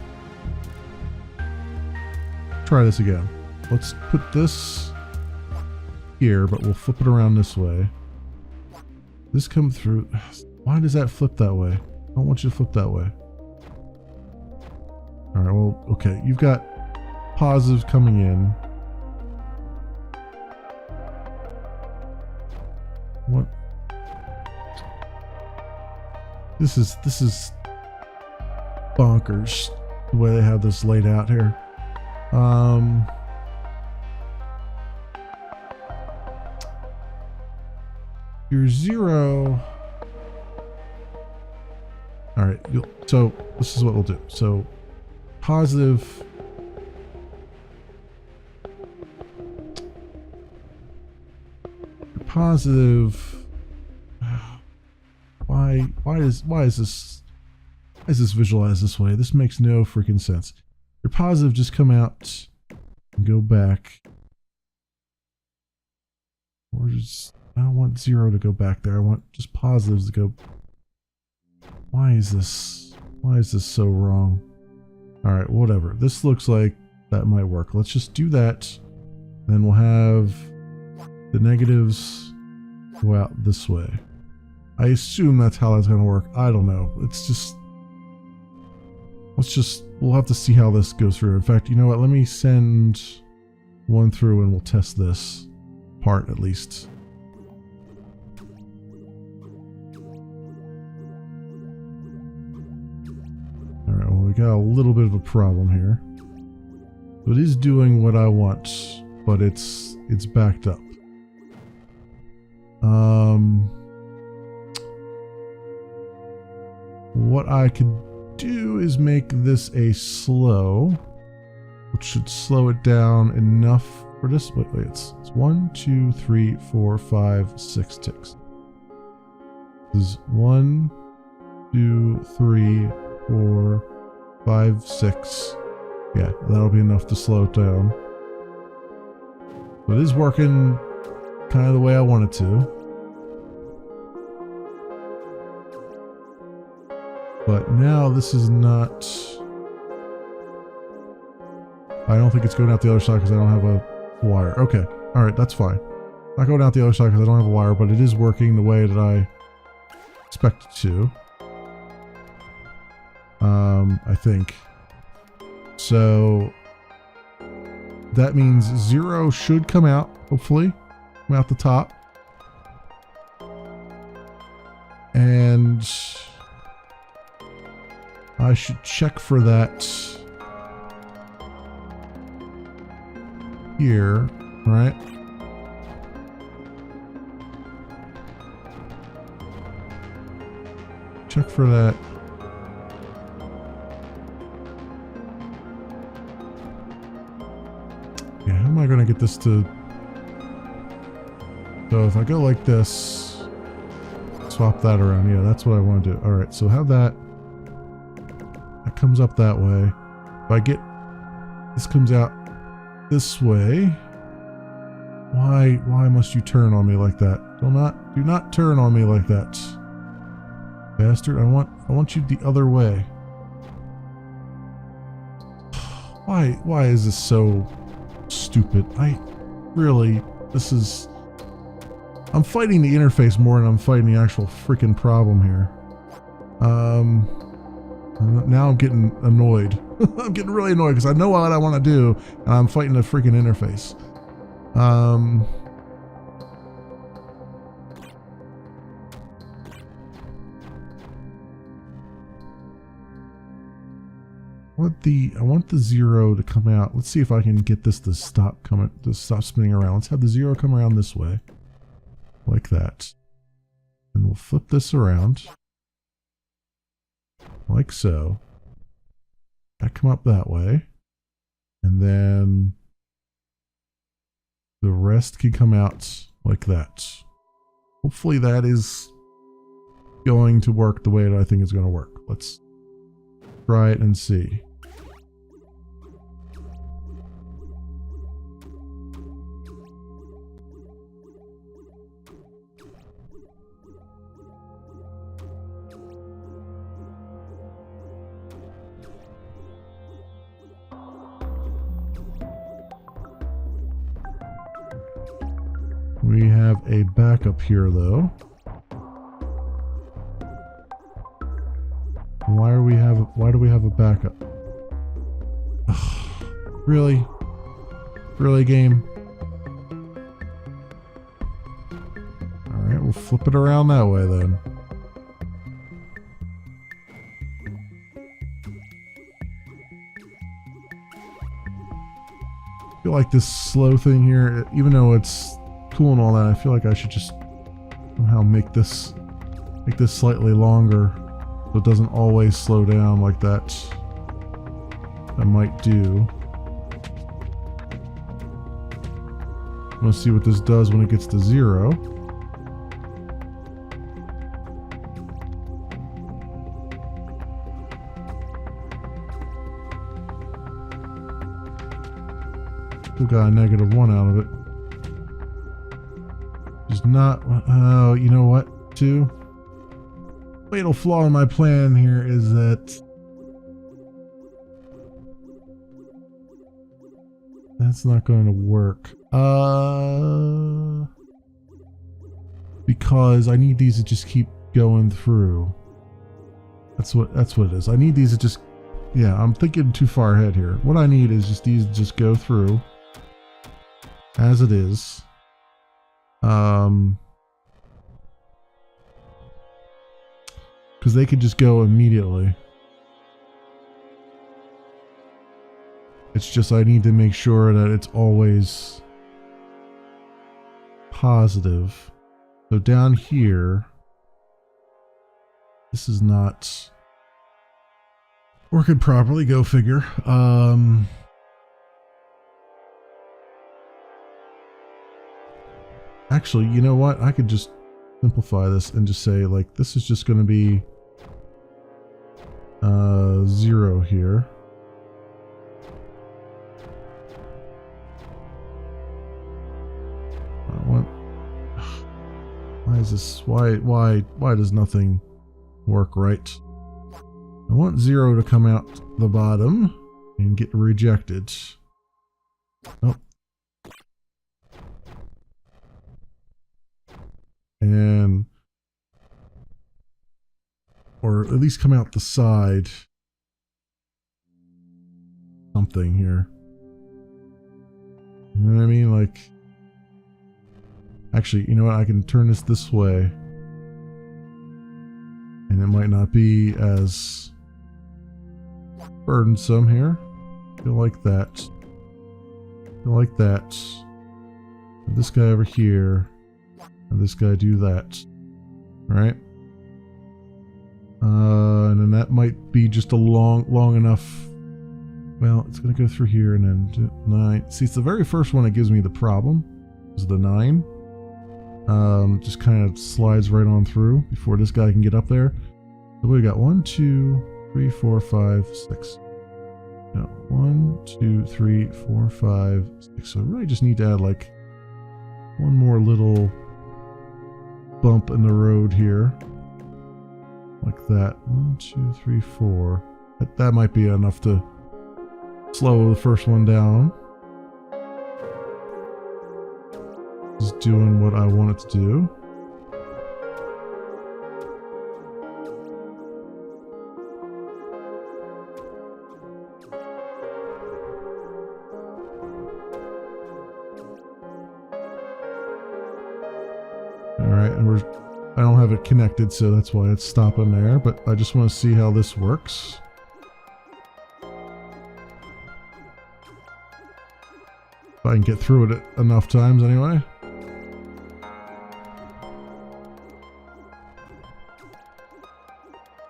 try this again. Let's put this here, but we'll flip it around this way. This come through... Why does that flip that way? I don't want you to flip that way. Alright, well, okay. You've got positives coming in. What? This is bonkers the way they have this laid out here. Your 0. All right, so this is what we'll do. So positive. Positive. Why is this visualized this way? This makes no freaking sense. Your positive just come out and go back. Or just, I don't want 0 to go back there. I want just positives to go. Why is this so wrong? All right, whatever. This looks like that might work. Let's just do that. Then we'll have the negatives go out this way. I assume that's how that's going to work. I don't know. It's just... we'll have to see how this goes through. In fact, you know what? Let me send one through and we'll test this part at least. Alright, well, we got a little bit of a problem here. So it is doing what I want, but it's backed up. What I could do is make this a slow, which should slow it down enough for this. Wait, it's 1, 2, 3, 4, 5, 6 ticks. This is 1, 2, 3, 4, 5, 6. Yeah, that'll be enough to slow it down. But it is working kind of the way I want it to. But now this is not... I don't think it's going out the other side because I don't have a wire. Okay, alright, that's fine. Not going out the other side because I don't have a wire, but it is working the way that I expect it to. I think. So that means 0 should come out, hopefully. Come out the top. And I should check for that here, right? Check for that. Yeah, how am I going to get this to... So if I go like this, swap that around. Yeah, that's what I want to do. All right, so have that. That comes up that way. If I get... This comes out this way. Why must you turn on me like that? Do not turn on me like that. Bastard, I want you the other way. Why is this so stupid? I'm fighting the interface more than I'm fighting the actual freaking problem here. Now I'm getting annoyed. I'm getting really annoyed because I know what I want to do and I'm fighting the freaking interface. I want the 0 to come out. Let's see if I can get this to stop spinning around. Let's have the 0 come around this way. Like that. And we'll flip this around. Like so. That come up that way. And then the rest can come out like that. Hopefully that is going to work the way that I think it's going to work. Let's try it and see. We have a backup here, though. Why do we have a backup? Ugh, really? Really, game? Alright, we'll flip it around that way then. I feel like this slow thing here, even though it's cool and all that, I feel like I should just somehow make this slightly longer so it doesn't always slow down like that. I might do. I want to see what this does when it gets to 0. We got a -1 out of it. Just not. Oh, you know what? Too. Fatal flaw in my plan here is that that's not going to work. Because I need these to just keep going through. That's what it is. I need these to just. Yeah, I'm thinking too far ahead here. What I need is just these to just go through as it is. Because they could just go immediately. It's just I need to make sure that it's always positive. So down here, this is not working properly. Go figure. Actually, you know what? I could just simplify this and just say, like, this is just going to be 0 here. I want. Why is this? Why does nothing work right? I want 0 to come out the bottom and get rejected. Oh. And or at least come out the side. Something here. You know what I mean? Like, actually, you know what? I can turn this way. And it might not be as burdensome here. Feel like that. Feel like that. And this guy over here. And this guy do that. Right? And then that might be just a long enough. Well, it's going to go through here and then do 9. See, it's the very first one that gives me the problem. Is the 9. Just kind of slides right on through before this guy can get up there. So we got 1, 2, 3, 4, 5, 6. No, 1, 2, 3, 4, 5, 6. So I really just need to add like one more little bump in the road here. Like that. 1, 2, 3, 4. That might be enough to slow the first one down. Just doing what I want it to do. Alright, and I don't have it connected, so that's why it's stopping there, but I just want to see how this works. If I can get through it enough times anyway.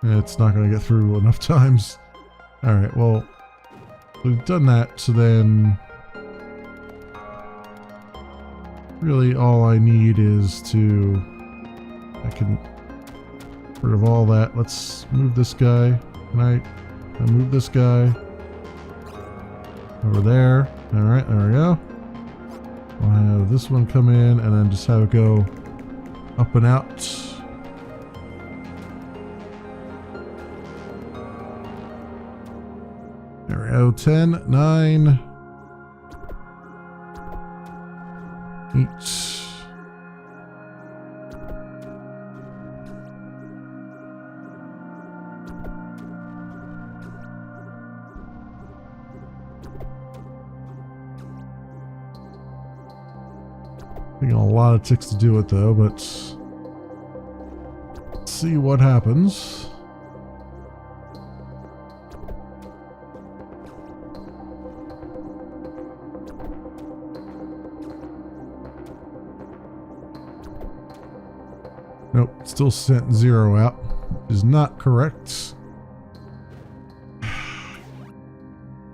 It's not going to get through enough times. Alright, well, we've done that, so then really all I need is to, I can get rid of all that. Let's move this guy. Can I move this guy over there? Alright, there we go. I'll have this one come in and then just have it go up and out. There we go. 10, 9, 8, Taking a lot of ticks to do it though, but let's see what happens. Nope, still sent 0 out, which is not correct.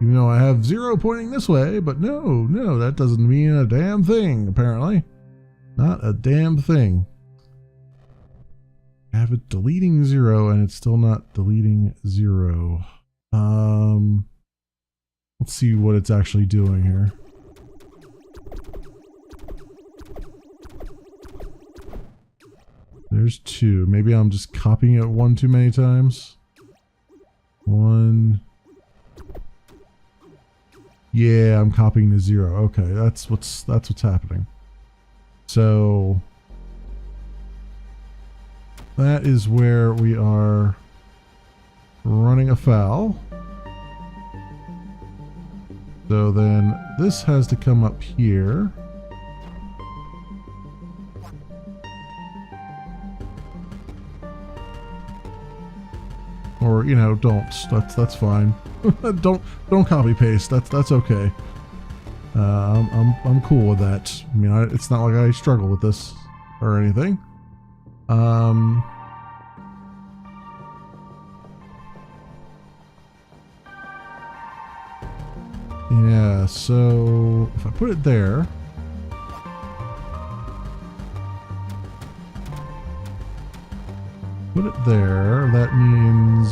Even though I have 0 pointing this way, but no, that doesn't mean a damn thing, apparently. Not a damn thing. I have it deleting 0 and it's still not deleting 0. Let's see what it's actually doing here. There's 2. Maybe I'm just copying it one too many times. 1. Yeah, I'm copying the 0. Okay, that's what's happening. So that is where we are running afoul. So then this has to come up here. Or, you know, don't. That's fine. don't copy paste. That's okay. I'm cool with that. I mean, it's not like I struggle with this or anything. Yeah, so if I put it there, that means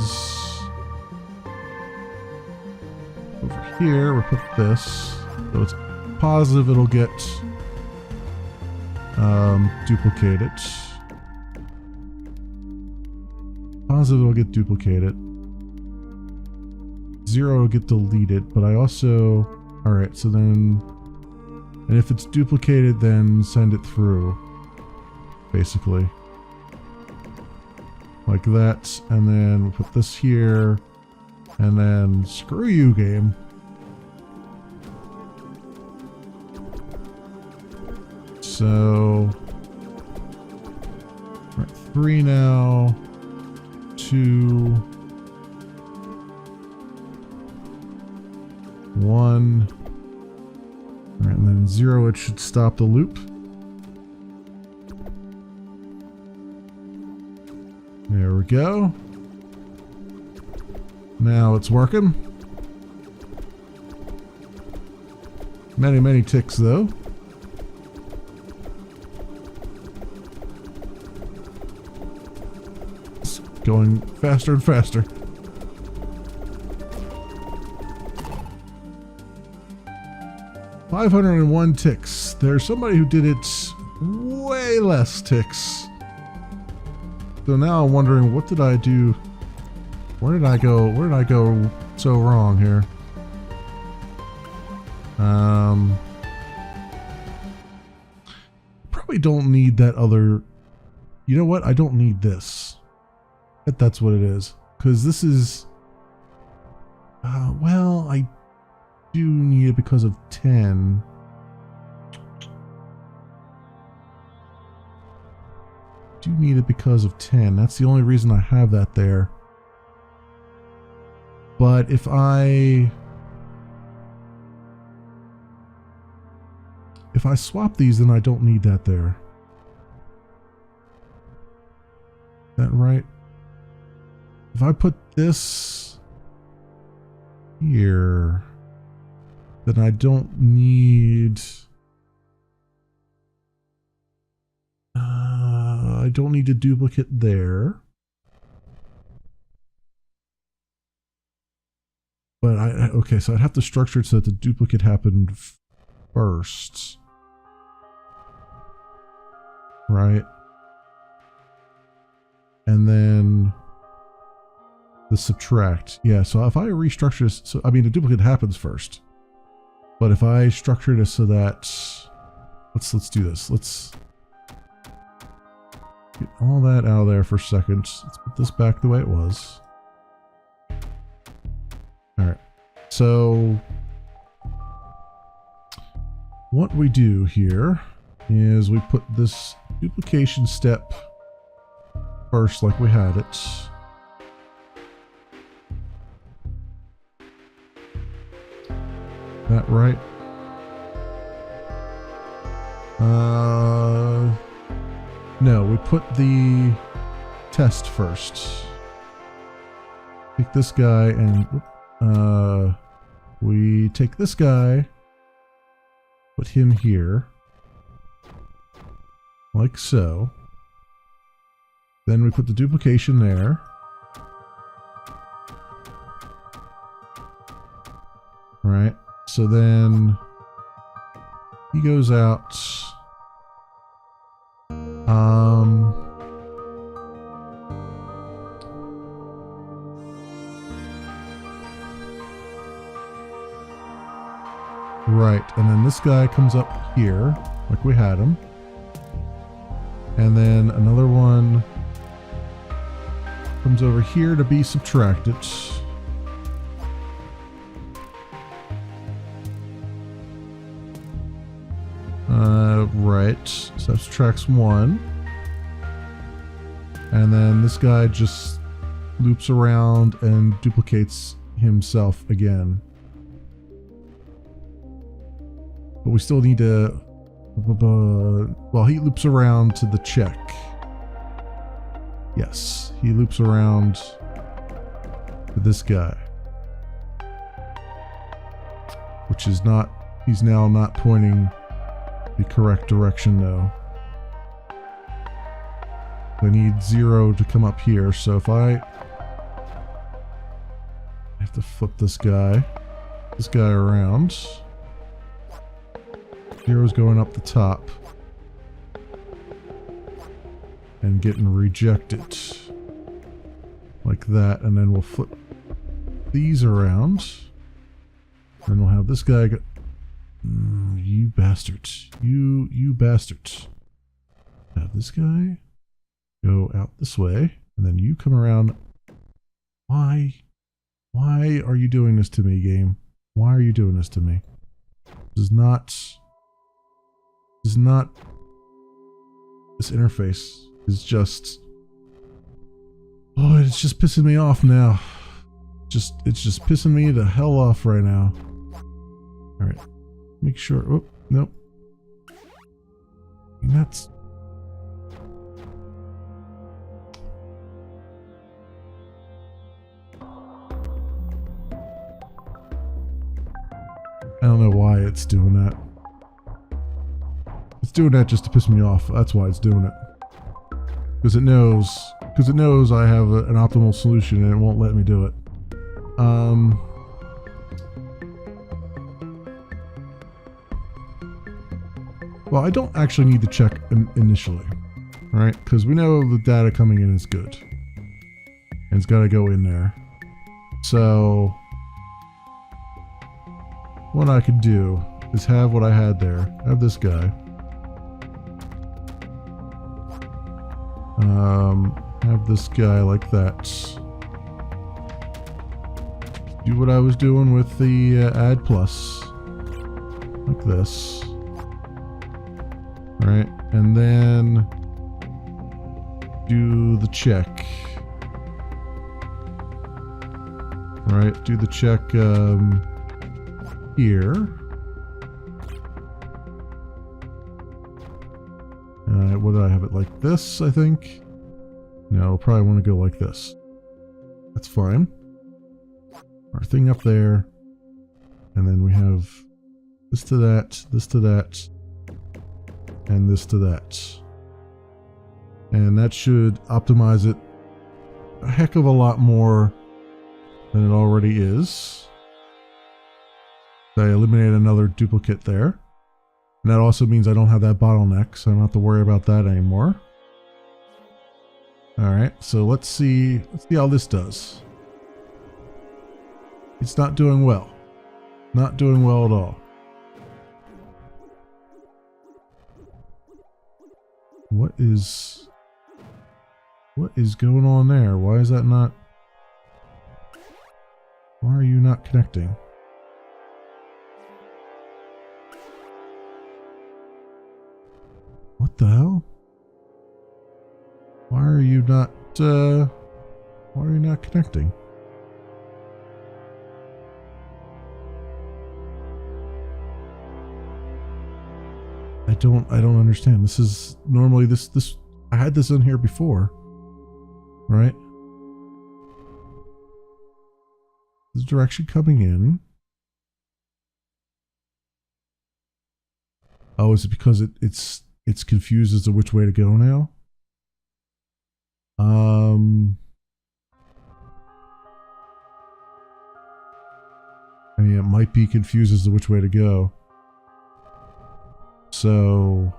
over here we'll put this. So it's positive it'll get duplicated. Positive it'll get duplicated. 0 will get deleted, but I also... Alright, so then... And if it's duplicated, then send it through. Basically. Like that, and then we'll put this here, and then screw you, game. So... We're at 3 now. 2... 1. Alright, and then 0, it should stop the loop. There we go. Now it's working. Many ticks though. It's going faster and faster. $501 ticks. There's somebody who did it way less ticks. So now I'm wondering, what did I do? Where did I go? Where did I go so wrong here? Probably don't need that other... You know what? I don't need this. That's what it is. Because this is... well, I do need it because of 10. Do need it because of 10. That's the only reason I have that there. But if I swap these, then I don't need that there. Is that right? If I put this here, then I don't need... I don't need a duplicate there. But okay, so I'd have to structure it so that the duplicate happened first. Right? And then the subtract. Yeah, so if I restructure this, so I mean the duplicate happens first. But if I structure this so that let's do this. Let's get all that out of there for a second. Let's put this back the way it was. Alright. So what we do here is we put this duplication step first like we had it. That right? No, we put the test first. Take this guy and we take this guy, put him here, like so. Then we put the duplication there. Right, so then he goes out. Right, and then this guy comes up here, like we had him. And then another one comes over here to be subtracted. Right, so that subtracts 1. And then this guy just loops around and duplicates himself again. But we still need to, well, he loops around to the check. Yes, he loops around to this guy. Which is not, he's now not pointing the correct direction though. I need 0 to come up here, so if I have to flip this guy around. 0's going up the top and getting rejected like that, and then we'll flip these around and we'll have this guy go, you bastards, you bastards. Have this guy go out this way, and then you come around. Why are you doing this to me, game? Why are you doing this to me? This interface is just, oh, it's just pissing me off now. It's just pissing me the hell off right now. All right, make sure. Oh, nope. I mean, that's. I don't know why it's doing that. It's doing that just to piss me off. That's why it's doing it. Because it knows I have an optimal solution and it won't let me do it. Well, I don't actually need to check initially, right? Because we know the data coming in is good. And it's got to go in there. So what I could do is have what I had there. Have this guy. Have this guy like that. Do what I was doing with the add plus. Like this. Right, and then do the check. Right, do the check here. What did I have it like this, I think? No, I'll probably want to go like this. That's fine. Our thing up there. And then we have this to that, and this to that. And that should optimize it a heck of a lot more than it already is. I eliminated another duplicate there. And that also means I don't have that bottleneck, so I don't have to worry about that anymore. Alright, so let's see how this does. It's not doing well. Not doing well at all. What is going on there? Why is that not? Why are you not connecting? What the hell? Why are you not connecting? I don't understand. This is normally this I had this in here before. Right? This direction coming in. Oh, is it because it's confused as to which way to go now? I mean, it might be confused as to which way to go. So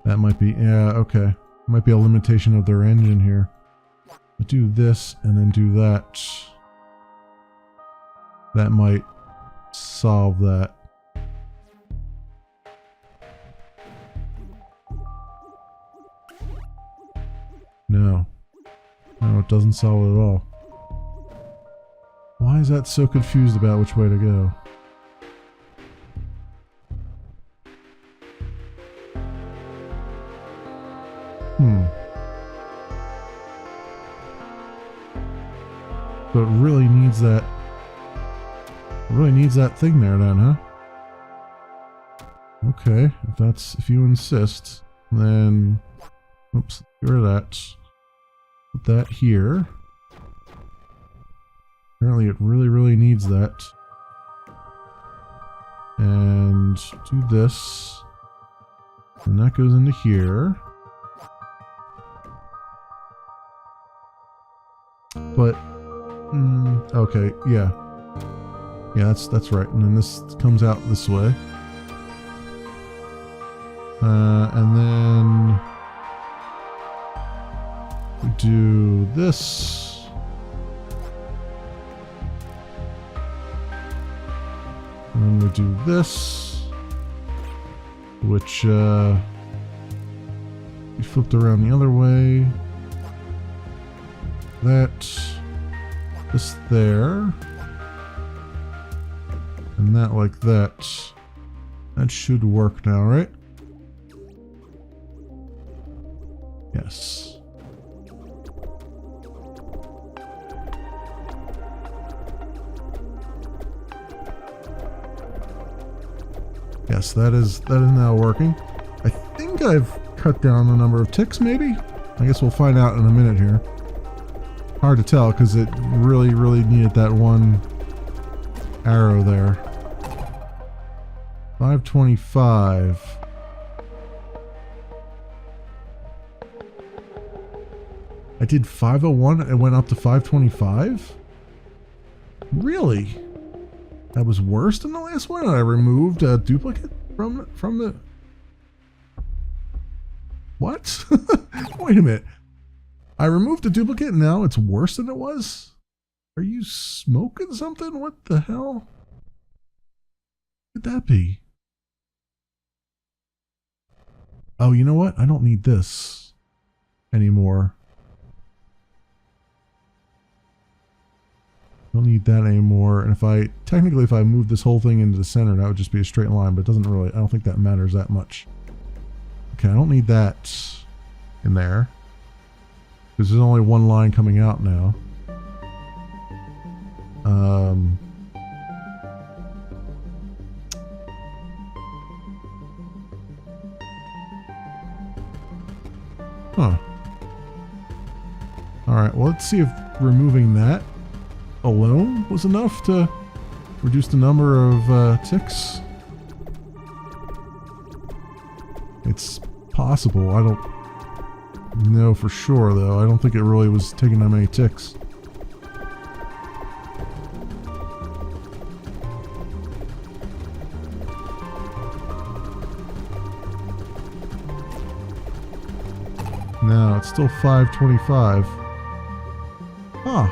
that might be, yeah, okay. Might be a limitation of their engine here. But do this and then do that. That might solve that. No. No, it doesn't solve it at all. Why is that so confused about which way to go? So it really needs that. It really needs that thing there then, huh? Okay, if you insist, then oops, get rid of that. Put that here. Apparently it really needs that. And do this. And that goes into here. But okay, yeah. Yeah, that's right. And then this comes out this way. And then we do this. And then we do this, which we flipped around the other way. This there. And that like that. That should work now, right? Yes. Yes, that is now working. I think I've cut down the number of ticks, maybe? I guess we'll find out in a minute here. Hard to tell because it really needed that one arrow there. 525. I did 501 and went up to 525? Really? That was worse than the last one? I removed a duplicate from the... What? Wait a minute. I removed a duplicate and now it's worse than it was? Are you smoking something? What the hell? What could that be? Oh, you know what? I don't need this anymore. I don't need that anymore. And if I move this whole thing into the center, that would just be a straight line, but it doesn't really, I don't think that matters that much. Okay, I don't need that in there. Because there's only one line coming out now. Huh. Alright, well let's see if removing that alone was enough to reduce the number of ticks. It's possible. I don't know for sure though. I don't think it really was taking that many ticks. No, it's still 525. Huh.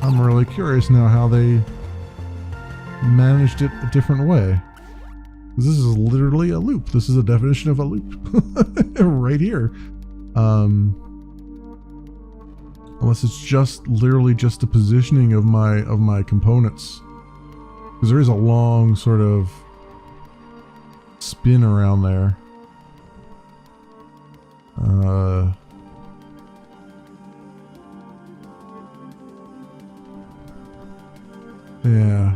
I'm really curious now how they managed it a different way. This is literally a loop. This is a definition of a loop. Right here. Unless it's just literally just the positioning of my components. Because there is a long sort of spin around there. Yeah.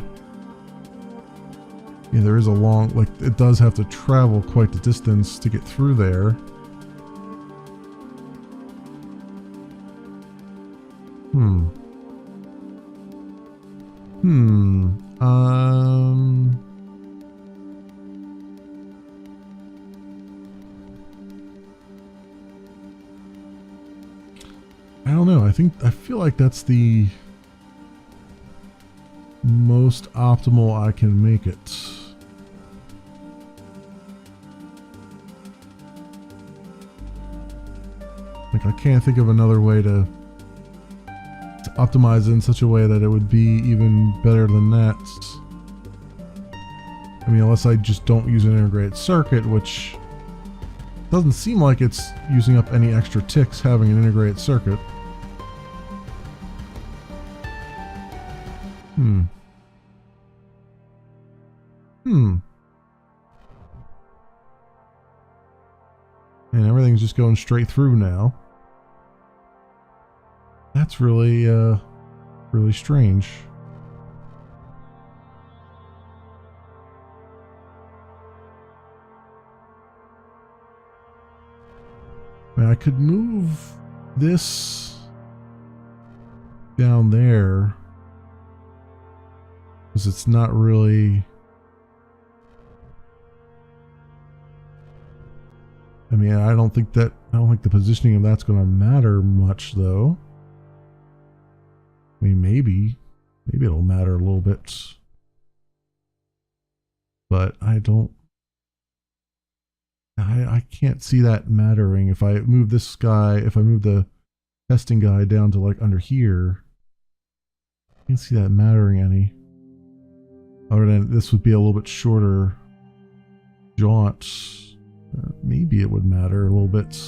Yeah, there is a long, like, it does have to travel quite the distance to get through there. I don't know. I feel like that's the most optimal I can make it. Like, I can't think of another way to optimize it in such a way that it would be even better than that. I mean, unless I just don't use an integrated circuit, which doesn't seem like it's using up any extra ticks having an integrated circuit. And everything's just going straight through now. That's really, really strange. I mean, I could move this down there, because it's not really... I mean, I don't think the positioning of that's going to matter much, though. I mean, maybe it'll matter a little bit, but I can't see that mattering. If I move this guy, if I move the testing guy down to like under here, I can't see that mattering any. Other than this would be a little bit shorter jaunt. Maybe it would matter a little bit.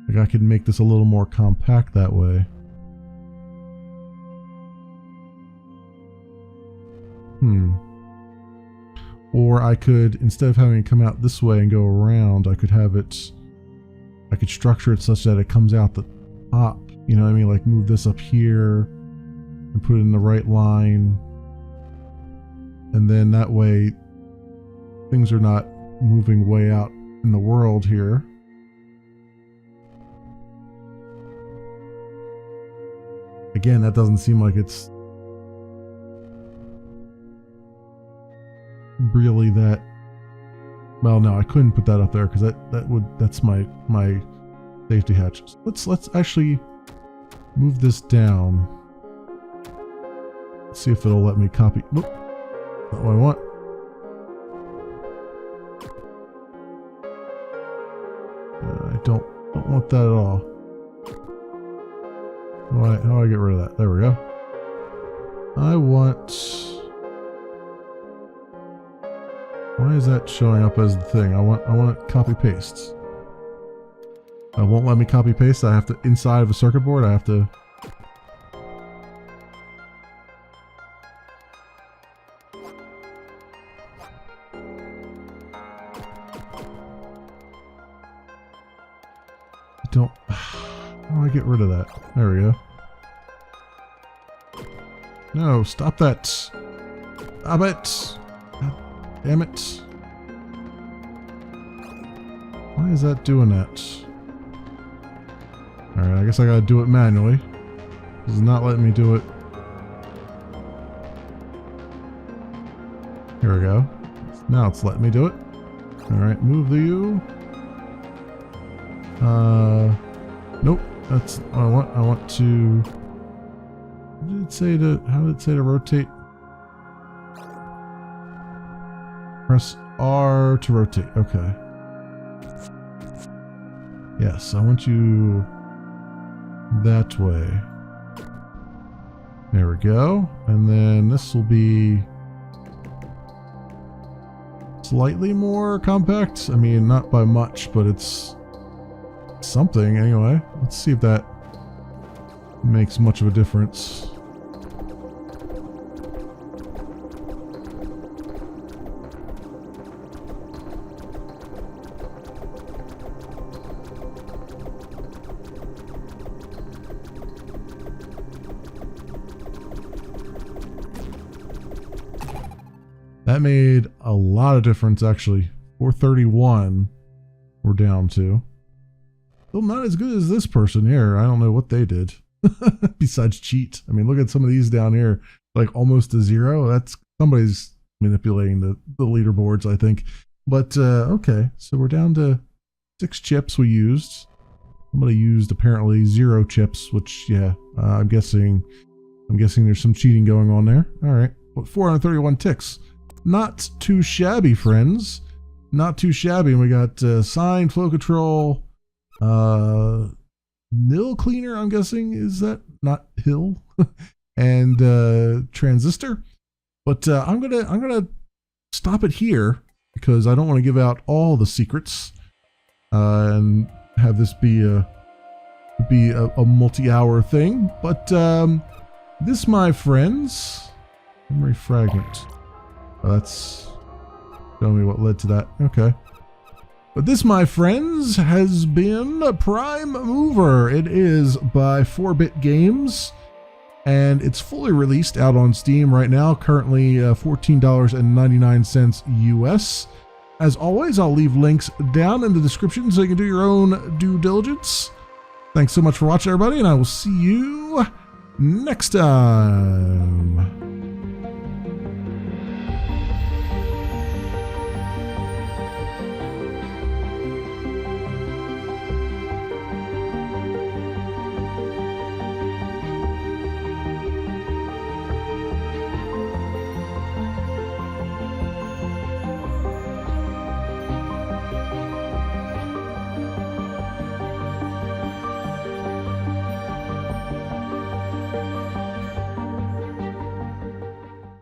Like, I could make this a little more compact that way. Or I could, instead of having it come out this way and go around, I could structure it such that it comes out the top. You know what I mean? Like, move this up here and put it in the right line. And then that way, things are not moving way out in the world here. Again, that doesn't seem like it's really that... Well, no, I couldn't put that up there because that's my safety hatch. So let's actually move this down. Let's see if it'll let me copy. Whoop, not what I want. I don't want that at all. How do I get rid of that? There we go. I want... Why is that showing up as the thing? I want it copy pastes. It won't let me copy paste. I have to, inside of a circuit board, I have to... How do I get rid of that? There we go. No, stop that. Stop it. God damn it. Why is that doing that? Alright, I guess I gotta do it manually. This is not letting me do it. Here we go. Now it's letting me do it. Alright, move the U. Nope, that's what I want. I want to... How did it say to rotate? Press R to rotate. Okay. Yes, I want you that way. There we go. And then this will be slightly more compact. I mean, not by much, but it's something anyway. Let's see if that makes much of a difference. That made a lot of difference, actually. 431 we're down to. Still not as good as this person here. I don't know what they did besides cheat. I mean, look at some of these down here, like almost to zero. That's somebody's manipulating the leaderboards, I think. But okay, so we're down to 6 chips we used. Somebody used apparently 0 chips, which yeah, I'm guessing there's some cheating going on there. All right, but 431 ticks. Not too shabby, friends. Not too shabby. And we got sign, flow control, nil cleaner, I'm guessing. Is that not hill? And transistor. But I'm gonna stop it here because I don't want to give out all the secrets and have this be a multi-hour thing. But this, my friends, memory fragment. That's showing me what led to that. Okay. But this, my friends, has been Prime Mover. It is by 4-Bit Games, and it's fully released out on Steam right now, currently $14.99 US. As always, I'll leave links down in the description so you can do your own due diligence. Thanks so much for watching, everybody, and I will see you next time.